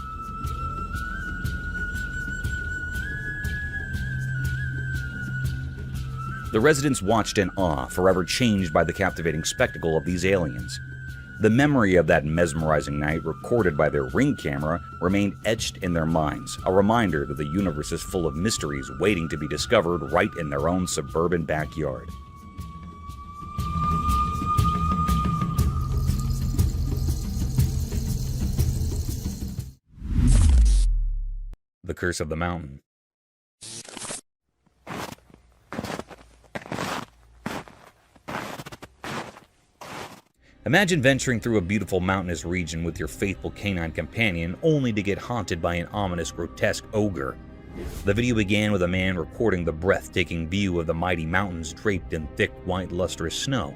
The residents watched in awe, forever changed by the captivating spectacle of these aliens. The memory of that mesmerizing night, recorded by their Ring camera, remained etched in their minds, a reminder that the universe is full of mysteries waiting to be discovered right in their own suburban backyard. The Curse of the Mountain. Imagine venturing through a beautiful mountainous region with your faithful canine companion, only to get haunted by an ominous, grotesque ogre. The video began with a man recording the breathtaking view of the mighty mountains draped in thick, white, lustrous snow.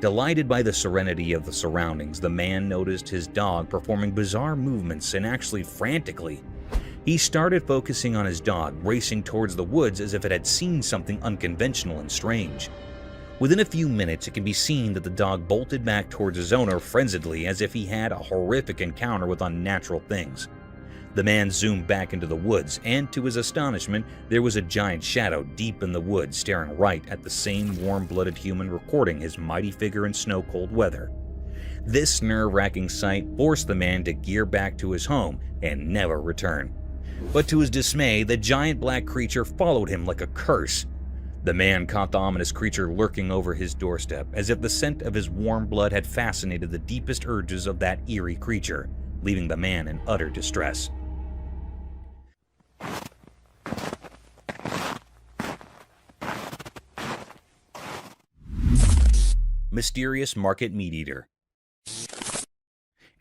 Delighted by the serenity of the surroundings, the man noticed his dog performing bizarre movements and actually frantically. He started focusing on his dog, racing towards the woods as if it had seen something unconventional and strange. Within a few minutes, it can be seen that the dog bolted back towards his owner frenziedly, as if he had a horrific encounter with unnatural things. The man zoomed back into the woods, and to his astonishment, there was a giant shadow deep in the woods staring right at the same warm-blooded human recording his mighty figure in snow-cold weather. This nerve-wracking sight forced the man to gear back to his home and never return. But to his dismay, the giant black creature followed him like a curse. The man caught the ominous creature lurking over his doorstep, as if the scent of his warm blood had fascinated the deepest urges of that eerie creature, leaving the man in utter distress. Mysterious Market Meat Eater.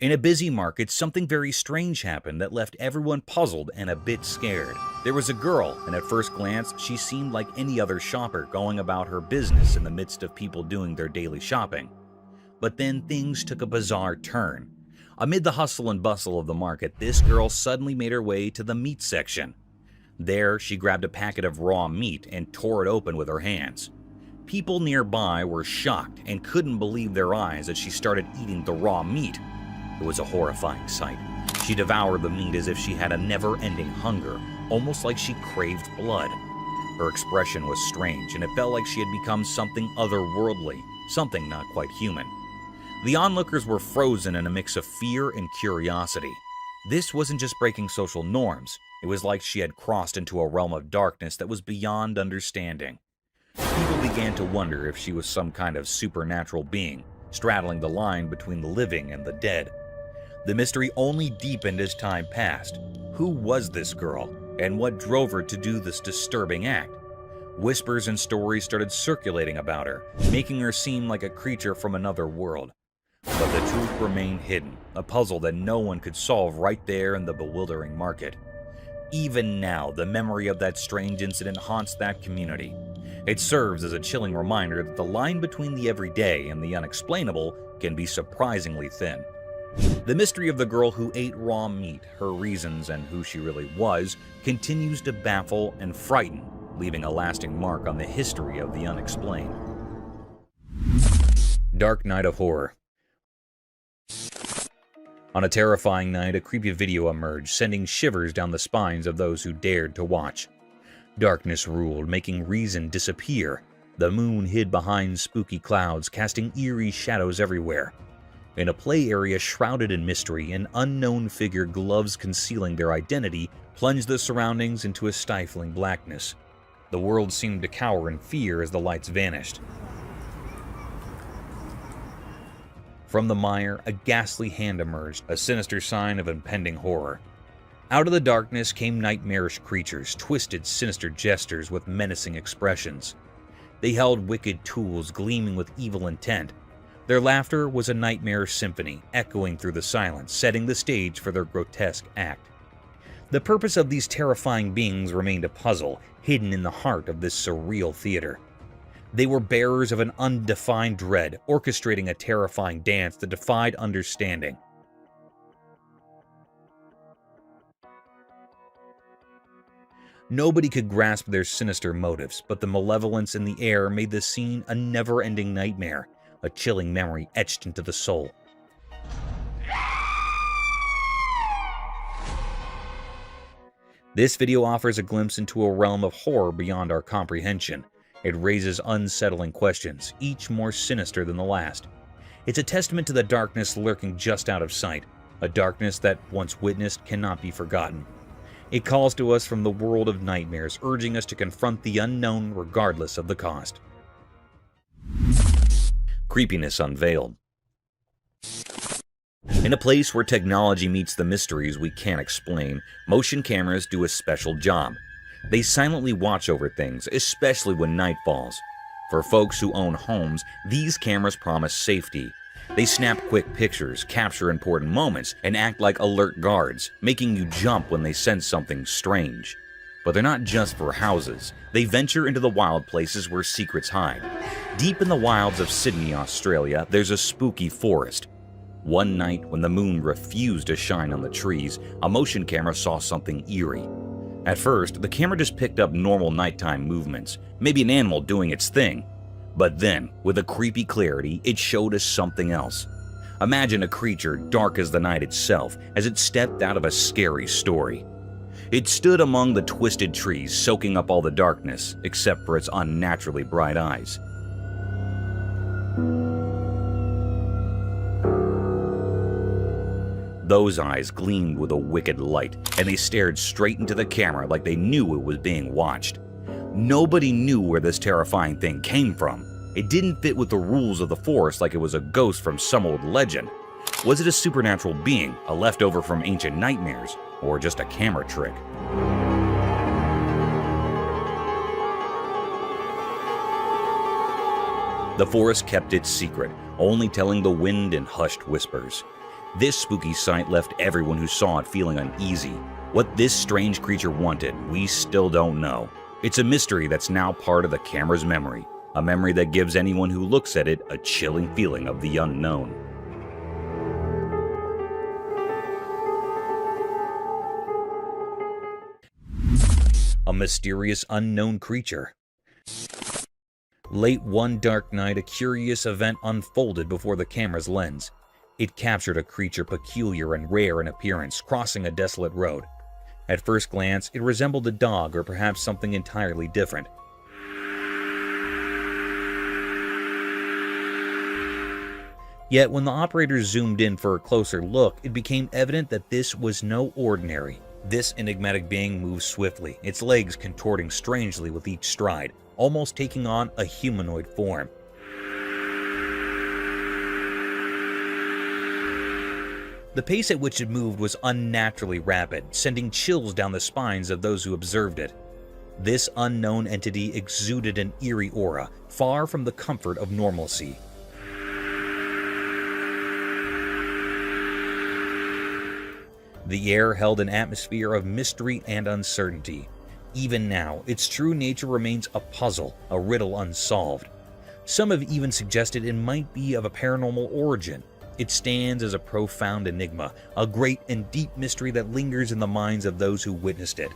In a busy market, something very strange happened that left everyone puzzled and a bit scared. There was a girl, and at first glance, she seemed like any other shopper going about her business in the midst of people doing their daily shopping. But then things took a bizarre turn. Amid the hustle and bustle of the market, this girl suddenly made her way to the meat section. There, she grabbed a packet of raw meat and tore it open with her hands. People nearby were shocked and couldn't believe their eyes as she started eating the raw meat. It was a horrifying sight. She devoured the meat as if she had a never-ending hunger, almost like she craved blood. Her expression was strange, and it felt like she had become something otherworldly, something not quite human. The onlookers were frozen in a mix of fear and curiosity. This wasn't just breaking social norms. It was like she had crossed into a realm of darkness that was beyond understanding. People began to wonder if she was some kind of supernatural being, straddling the line between the living and the dead. The mystery only deepened as time passed. Who was this girl, and what drove her to do this disturbing act? Whispers and stories started circulating about her, making her seem like a creature from another world. But the truth remained hidden, a puzzle that no one could solve right there in the bewildering market. Even now, the memory of that strange incident haunts that community. It serves as a chilling reminder that the line between the everyday and the unexplainable can be surprisingly thin. The mystery of the girl who ate raw meat, her reasons, and who she really was, continues to baffle and frighten, leaving a lasting mark on the history of the unexplained. Dark Night of Horror. On a terrifying night, a creepy video emerged, sending shivers down the spines of those who dared to watch. Darkness ruled, making reason disappear. The moon hid behind spooky clouds, casting eerie shadows everywhere. In a play area shrouded in mystery, an unknown figure, gloves concealing their identity, plunged the surroundings into a stifling blackness. The world seemed to cower in fear as the lights vanished. From the mire, a ghastly hand emerged, a sinister sign of impending horror. Out of the darkness came nightmarish creatures, twisted, sinister gestures with menacing expressions. They held wicked tools gleaming with evil intent. Their laughter was a nightmarish symphony, echoing through the silence, setting the stage for their grotesque act. The purpose of these terrifying beings remained a puzzle, hidden in the heart of this surreal theater. They were bearers of an undefined dread, orchestrating a terrifying dance that defied understanding. Nobody could grasp their sinister motives, but the malevolence in the air made the scene a never-ending nightmare, a chilling memory etched into the soul. This video offers a glimpse into a realm of horror beyond our comprehension. It raises unsettling questions, each more sinister than the last. It's a testament to the darkness lurking just out of sight, a darkness that, once witnessed, cannot be forgotten. It calls to us from the world of nightmares, urging us to confront the unknown regardless of the cost. Creepiness unveiled. In a place where technology meets the mysteries we can't explain, motion cameras do a special job. They silently watch over things, especially when night falls. For folks who own homes, these cameras promise safety. They snap quick pictures, capture important moments, and act like alert guards, making you jump when they sense something strange. But they're not just for houses. They venture into the wild places where secrets hide. Deep in the wilds of Sydney, Australia, there's a spooky forest. One night, when the moon refused to shine on the trees, a motion camera saw something eerie. At first, the camera just picked up normal nighttime movements, maybe an animal doing its thing. But then, with a creepy clarity, it showed us something else. Imagine a creature dark as the night itself as it stepped out of a scary story. It stood among the twisted trees, soaking up all the darkness, except for its unnaturally bright eyes. Those eyes gleamed with a wicked light, and they stared straight into the camera like they knew it was being watched. Nobody knew where this terrifying thing came from. It didn't fit with the rules of the forest like it was a ghost from some old legend. Was it a supernatural being, a leftover from ancient nightmares, or just a camera trick? The forest kept its secret, only telling the wind in hushed whispers. This spooky sight left everyone who saw it feeling uneasy. What this strange creature wanted, we still don't know. It's a mystery that's now part of the camera's memory, a memory that gives anyone who looks at it a chilling feeling of the unknown. A mysterious unknown creature. Late one dark night, a curious event unfolded before the camera's lens. It captured a creature peculiar and rare in appearance, crossing a desolate road. At first glance, it resembled a dog or perhaps something entirely different. Yet when the operators zoomed in for a closer look, it became evident that this was no ordinary. This enigmatic being moved swiftly, its legs contorting strangely with each stride, almost taking on a humanoid form. The pace at which it moved was unnaturally rapid, sending chills down the spines of those who observed it. This unknown entity exuded an eerie aura, far from the comfort of normalcy. The air held an atmosphere of mystery and uncertainty. Even now, its true nature remains a puzzle, a riddle unsolved. Some have even suggested it might be of a paranormal origin. It stands as a profound enigma, a great and deep mystery that lingers in the minds of those who witnessed it.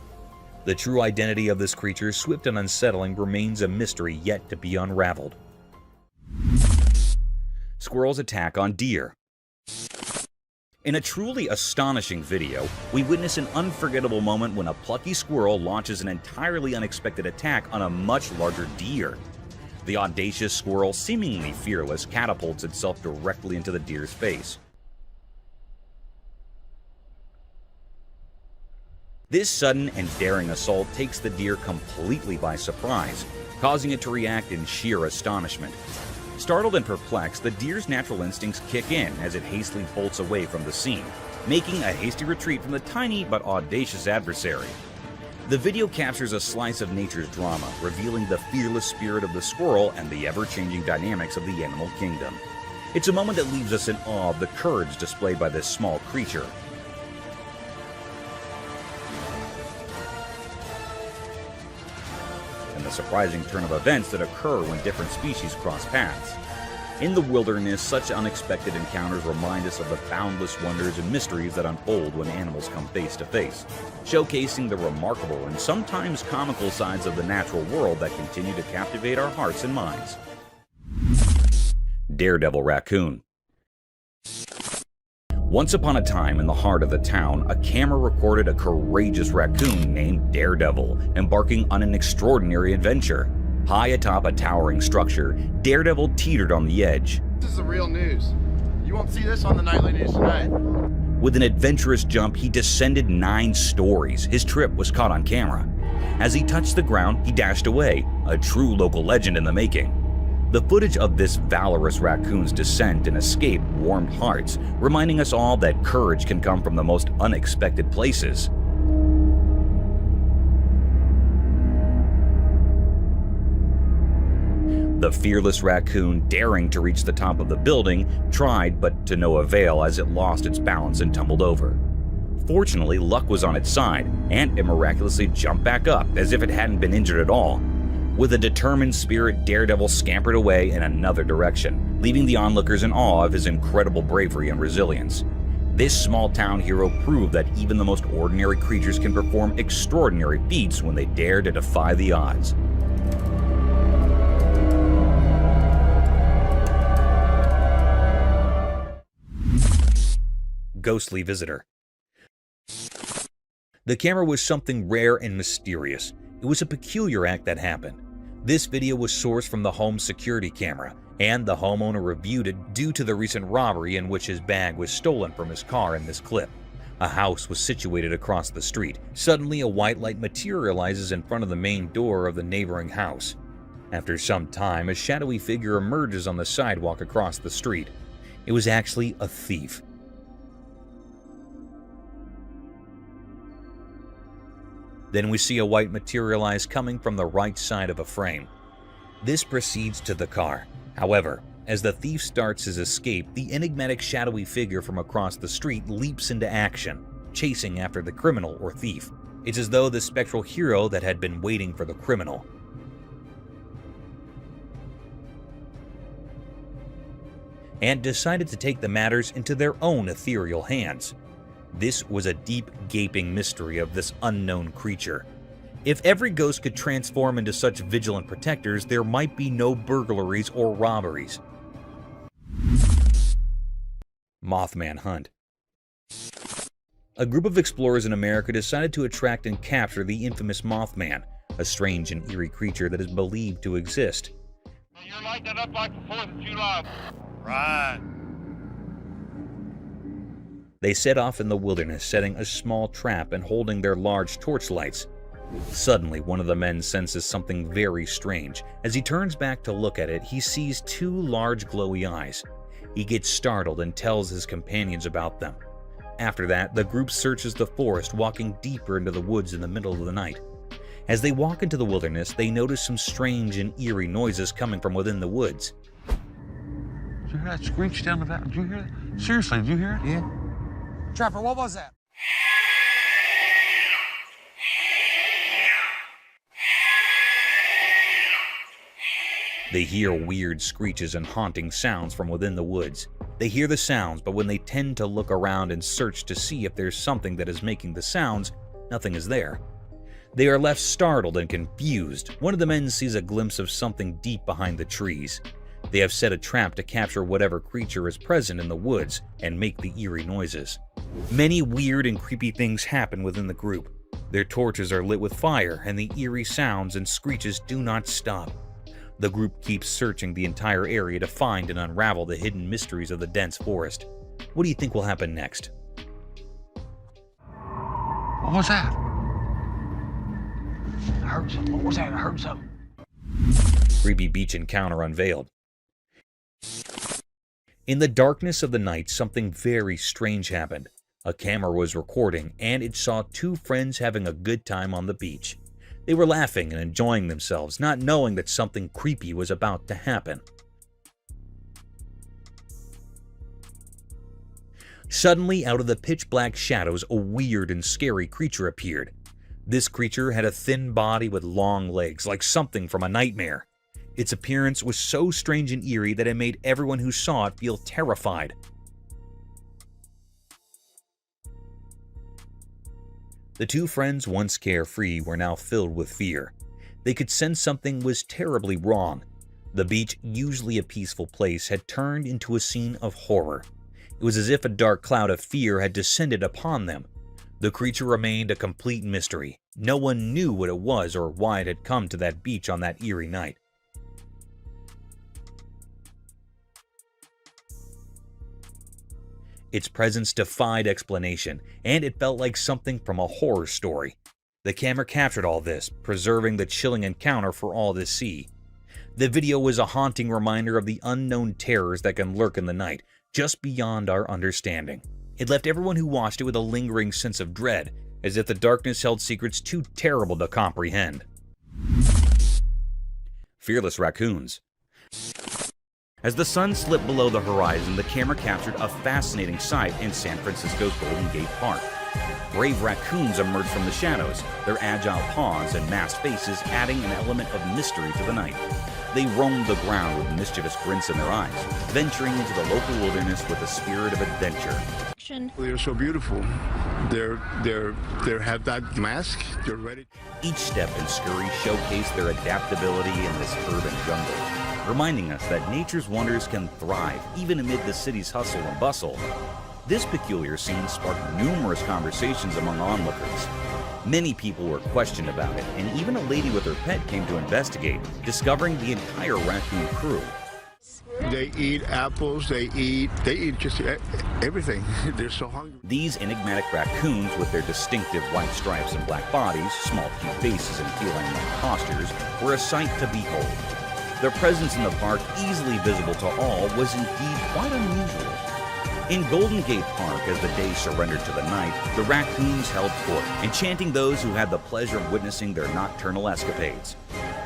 The true identity of this creature, swift and unsettling, remains a mystery yet to be unraveled. Squirrels attack on deer. In a truly astonishing video, we witness an unforgettable moment when a plucky squirrel launches an entirely unexpected attack on a much larger deer. The audacious squirrel, seemingly fearless, catapults itself directly into the deer's face. This sudden and daring assault takes the deer completely by surprise, causing it to react in sheer astonishment. Startled and perplexed, the deer's natural instincts kick in as it hastily bolts away from the scene, making a hasty retreat from the tiny but audacious adversary. The video captures a slice of nature's drama, revealing the fearless spirit of the squirrel and the ever-changing dynamics of the animal kingdom. It's a moment that leaves us in awe of the courage displayed by this small creature. And the surprising turn of events that occur when different species cross paths. In the wilderness, such unexpected encounters remind us of the boundless wonders and mysteries that unfold when animals come face to face, showcasing the remarkable and sometimes comical sides of the natural world that continue to captivate our hearts and minds. Daredevil Raccoon. Once upon a time, in the heart of the town, a camera recorded a courageous raccoon named Daredevil embarking on an extraordinary adventure. High atop a towering structure, Daredevil teetered on the edge. This is the real news. You won't see this on the nightly news tonight. With an adventurous jump, he descended 9 stories. His trip was caught on camera. As he touched the ground, he dashed away, a true local legend in the making. The footage of this valorous raccoon's descent and escape warmed hearts, reminding us all that courage can come from the most unexpected places. The fearless raccoon, daring to reach the top of the building, tried but to no avail as it lost its balance and tumbled over. Fortunately, luck was on its side, and it miraculously jumped back up as if it hadn't been injured at all. With a determined spirit, Daredevil scampered away in another direction, leaving the onlookers in awe of his incredible bravery and resilience. This small-town hero proved that even the most ordinary creatures can perform extraordinary feats when they dare to defy the odds. Ghostly visitor. The camera was something rare and mysterious. It was a peculiar act that happened. This video was sourced from the home's security camera, and the homeowner reviewed it due to the recent robbery in which his bag was stolen from his car in this clip. A house was situated across the street. Suddenly, a white light materializes in front of the main door of the neighboring house. After some time, a shadowy figure emerges on the sidewalk across the street. It was actually a thief. Then we see a white materialize coming from the right side of a frame. This proceeds to the car. However, as the thief starts his escape, the enigmatic shadowy figure from across the street leaps into action, chasing after the criminal or thief. It's as though the spectral hero that had been waiting for the criminal. And decided to take the matters into their own ethereal hands. This was a deep, gaping mystery of this unknown creature. If every ghost could transform into such vigilant protectors, there might be no burglaries or robberies. Mothman Hunt. A group of explorers in America decided to attract and capture the infamous Mothman, a strange and eerie creature that is believed to exist. You're lighting it up like the 4th of July. Right. They set off in the wilderness, setting a small trap and holding their large torchlights. Suddenly, one of the men senses something very strange. As he turns back to look at it, he sees 2 large glowy eyes. He gets startled and tells his companions about them. After that, the group searches the forest, walking deeper into the woods in the middle of the night. As they walk into the wilderness, they notice some strange and eerie noises coming from within the woods. Did you hear that screech down the valley? Did you hear that? Seriously, did you hear it? Yeah. Trapper, what was that? They hear weird screeches and haunting sounds from within the woods. They hear the sounds, but when they tend to look around and search to see if there's something that is making the sounds, nothing is there. They are left startled and confused. One of the men sees a glimpse of something deep behind the trees. They have set a trap to capture whatever creature is present in the woods and make the eerie noises. Many weird and creepy things happen within the group. Their torches are lit with fire, and the eerie sounds and screeches do not stop. The group keeps searching the entire area to find and unravel the hidden mysteries of the dense forest. What do you think will happen next? What was that? I heard something. What was that? I heard something. Creepy beach encounter unveiled. In the darkness of the night, something very strange happened. A camera was recording, and it saw two friends having a good time on the beach. They were laughing and enjoying themselves, not knowing that something creepy was about to happen. Suddenly, out of the pitch-black shadows, a weird and scary creature appeared. This creature had a thin body with long legs, like something from a nightmare. Its appearance was so strange and eerie that it made everyone who saw it feel terrified. The two friends, once carefree, were now filled with fear. They could sense something was terribly wrong. The beach, usually a peaceful place, had turned into a scene of horror. It was as if a dark cloud of fear had descended upon them. The creature remained a complete mystery. No one knew what it was or why it had come to that beach on that eerie night. Its presence defied explanation, and it felt like something from a horror story. The camera captured all this, preserving the chilling encounter for all to see. The video was a haunting reminder of the unknown terrors that can lurk in the night, just beyond our understanding. It left everyone who watched it with a lingering sense of dread, as if the darkness held secrets too terrible to comprehend. Fearless raccoons. As the sun slipped below the horizon, the camera captured a fascinating sight in San Francisco's Golden Gate Park. Brave raccoons emerged from the shadows, their agile paws and masked faces adding an element of mystery to the night. They roamed the ground with mischievous grins in their eyes, venturing into the local wilderness with a spirit of adventure. They're so beautiful. They have that mask. They're ready. Each step and scurry showcased their adaptability in this urban jungle, reminding us that nature's wonders can thrive even amid the city's hustle and bustle. This peculiar scene sparked numerous conversations among onlookers. Many people were questioned about it, and even a lady with her pet came to investigate, discovering the entire raccoon crew. They eat apples, they eat just everything. They're so hungry. These enigmatic raccoons, with their distinctive white stripes and black bodies, small cute faces, and feline-like postures, were a sight to behold. Their presence in the park, easily visible to all, was indeed quite unusual. In Golden Gate Park, as the day surrendered to the night, the raccoons held court, enchanting those who had the pleasure of witnessing their nocturnal escapades.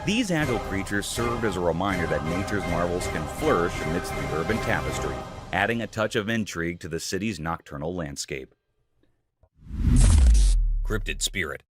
These agile creatures served as a reminder that nature's marvels can flourish amidst the urban tapestry, adding a touch of intrigue to the city's nocturnal landscape. Cryptid Spirit.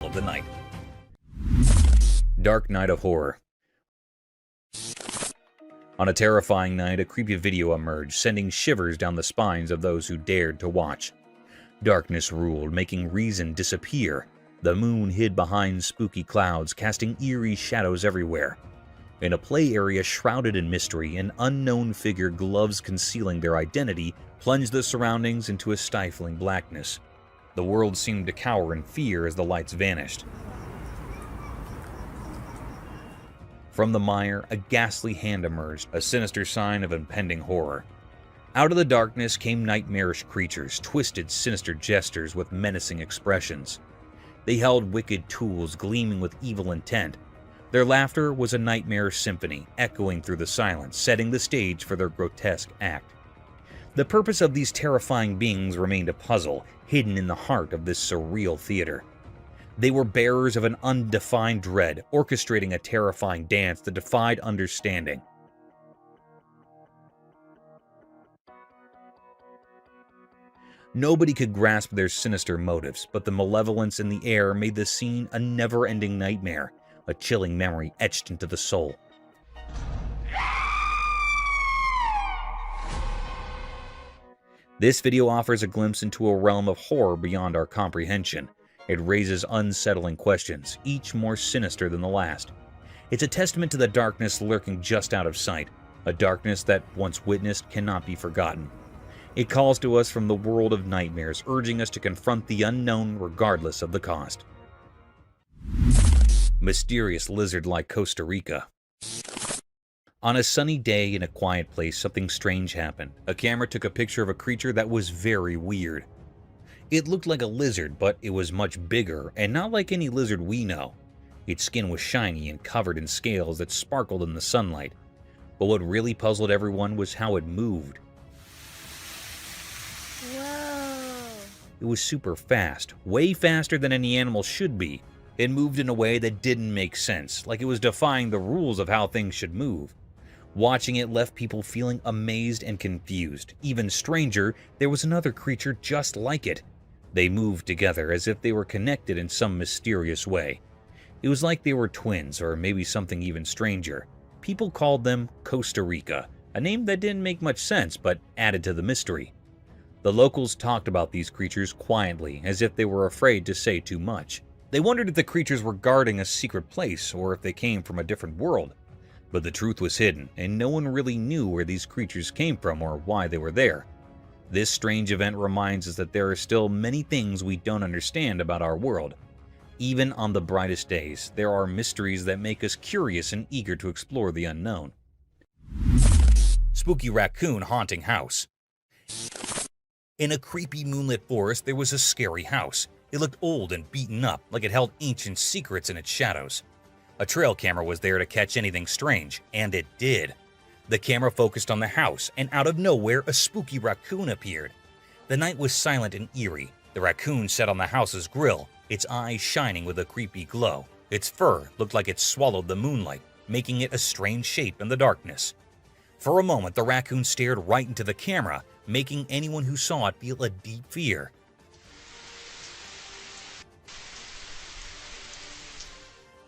Of the night. Dark night of horror. On a terrifying night, a creepy video emerged, sending shivers down the spines of those who dared to watch. Darkness ruled, making reason disappear. The moon hid behind spooky clouds, casting eerie shadows everywhere. In a play area shrouded in mystery, an unknown figure, gloves concealing their identity, plunged the surroundings into a stifling blackness. The world seemed to cower in fear as the lights vanished. From the mire, a ghastly hand emerged, a sinister sign of impending horror. Out of the darkness came nightmarish creatures, twisted, sinister gestures with menacing expressions. They held wicked tools gleaming with evil intent. Their laughter was a nightmare symphony, echoing through the silence, setting the stage for their grotesque act. The purpose of these terrifying beings remained a puzzle, hidden in the heart of this surreal theater. They were bearers of an undefined dread, orchestrating a terrifying dance that defied understanding. Nobody could grasp their sinister motives, but the malevolence in the air made the scene a never-ending nightmare, a chilling memory etched into the soul. This video offers a glimpse into a realm of horror beyond our comprehension. It raises unsettling questions, each more sinister than the last. It's a testament to the darkness lurking just out of sight, a darkness that, once witnessed, cannot be forgotten. It calls to us from the world of nightmares, urging us to confront the unknown regardless of the cost. Mysterious lizard like Costa Rica. On a sunny day in a quiet place, something strange happened. A camera took a picture of a creature that was very weird. It looked like a lizard, but it was much bigger, and not like any lizard we know. Its skin was shiny and covered in scales that sparkled in the sunlight. But what really puzzled everyone was how it moved. It was super fast, way faster than any animal should be. It moved in a way that didn't make sense, like it was defying the rules of how things should move. Watching it left people feeling amazed and confused. Even stranger, there was another creature just like it. They moved together as if they were connected in some mysterious way. It was like they were twins, or maybe something even stranger. People called them Costa Rica, a name that didn't make much sense but added to the mystery. The locals talked about these creatures quietly, as if they were afraid to say too much. They wondered if the creatures were guarding a secret place, or if they came from a different world. But the truth was hidden, and no one really knew where these creatures came from or why they were there. This strange event reminds us that there are still many things we don't understand about our world. Even on the brightest days, there are mysteries that make us curious and eager to explore the unknown. Spooky raccoon haunting house. In a creepy moonlit forest, there was a scary house. It looked old and beaten up, like it held ancient secrets in its shadows. A trail camera was there to catch anything strange, and it did. The camera focused on the house, and out of nowhere, a spooky raccoon appeared. The night was silent and eerie. The raccoon sat on the house's grill, its eyes shining with a creepy glow. Its fur looked like it swallowed the moonlight, making it a strange shape in the darkness. For a moment, the raccoon stared right into the camera, making anyone who saw it feel a deep fear.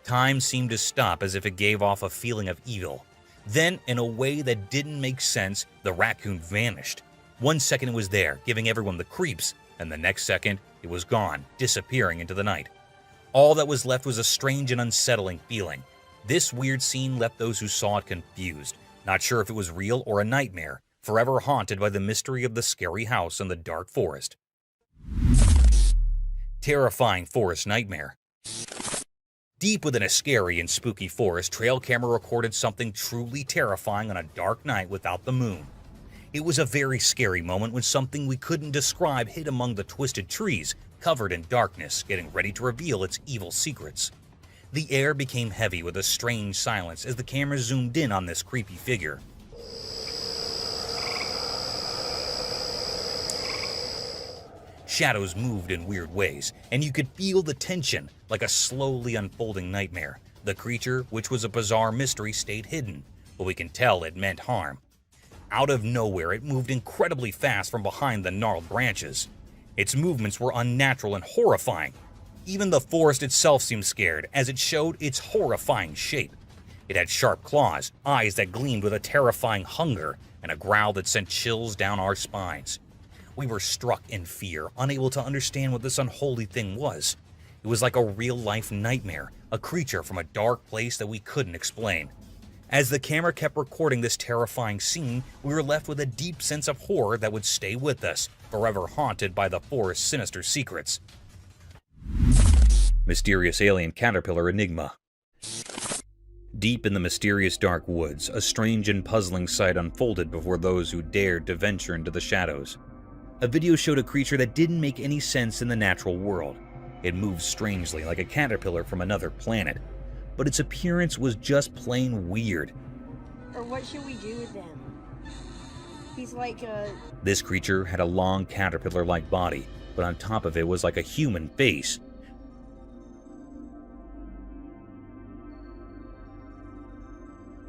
Time seemed to stop as if it gave off a feeling of evil. Then, in a way that didn't make sense, the raccoon vanished. 1 second it was there, giving everyone the creeps, and the next second, it was gone, disappearing into the night. All that was left was a strange and unsettling feeling. This weird scene left those who saw it confused, not sure if it was real or a nightmare, forever haunted by the mystery of the scary house in the dark forest. Terrifying forest nightmare. Deep within a scary and spooky forest, trail camera recorded something truly terrifying on a dark night without the moon. It was a very scary moment when something we couldn't describe hid among the twisted trees, covered in darkness, getting ready to reveal its evil secrets. The air became heavy with a strange silence as the camera zoomed in on this creepy figure. Shadows moved in weird ways, and you could feel the tension, like a slowly unfolding nightmare. The creature, which was a bizarre mystery, stayed hidden, but we can tell it meant harm. Out of nowhere, it moved incredibly fast from behind the gnarled branches. Its movements were unnatural and horrifying. Even the forest itself seemed scared, as it showed its horrifying shape. It had sharp claws, eyes that gleamed with a terrifying hunger, and a growl that sent chills down our spines. We were struck in fear, unable to understand what this unholy thing was. It was like a real-life nightmare, a creature from a dark place that we couldn't explain. As the camera kept recording this terrifying scene, we were left with a deep sense of horror that would stay with us, forever haunted by the forest's sinister secrets. Mysterious alien caterpillar enigma. Deep in the mysterious dark woods, a strange and puzzling sight unfolded before those who dared to venture into the shadows. A video showed a creature that didn't make any sense in the natural world. It moved strangely like a caterpillar from another planet, but its appearance was just plain weird. Or what should we do with them? He's like a... This creature had a long caterpillar-like body, but on top of it was like a human face.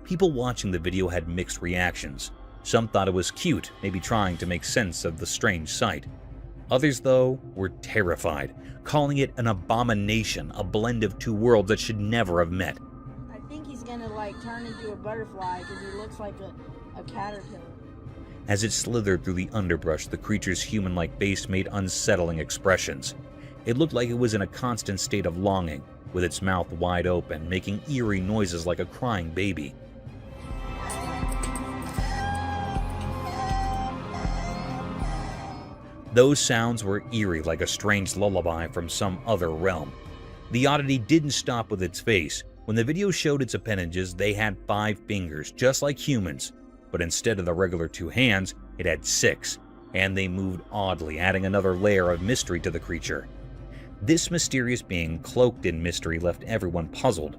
People watching the video had mixed reactions. Some thought it was cute, maybe trying to make sense of the strange sight. Others, though, were terrified, calling it an abomination, a blend of two worlds that should never have met. I think he's gonna like turn into a butterfly because he looks like a caterpillar. As it slithered through the underbrush, the creature's human-like face made unsettling expressions. It looked like it was in a constant state of longing, with its mouth wide open, making eerie noises like a crying baby. Those sounds were eerie like a strange lullaby from some other realm. The oddity didn't stop with its face. When the video showed its appendages, they had 5 fingers, just like humans. But instead of the regular 2 hands, it had 6, and they moved oddly, adding another layer of mystery to the creature. This mysterious being, cloaked in mystery, left everyone puzzled.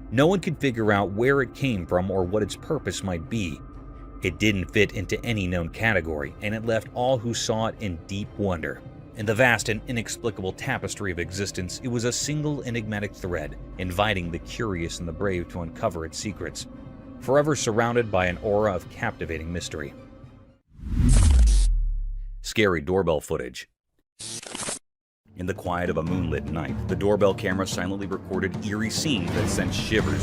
No one could figure out where it came from or what its purpose might be. It didn't fit into any known category, and it left all who saw it in deep wonder. In the vast and inexplicable tapestry of existence, it was a single enigmatic thread, inviting the curious and the brave to uncover its secrets, forever surrounded by an aura of captivating mystery. Scary doorbell footage. In the quiet of a moonlit night, the doorbell camera silently recorded eerie scenes that sent shivers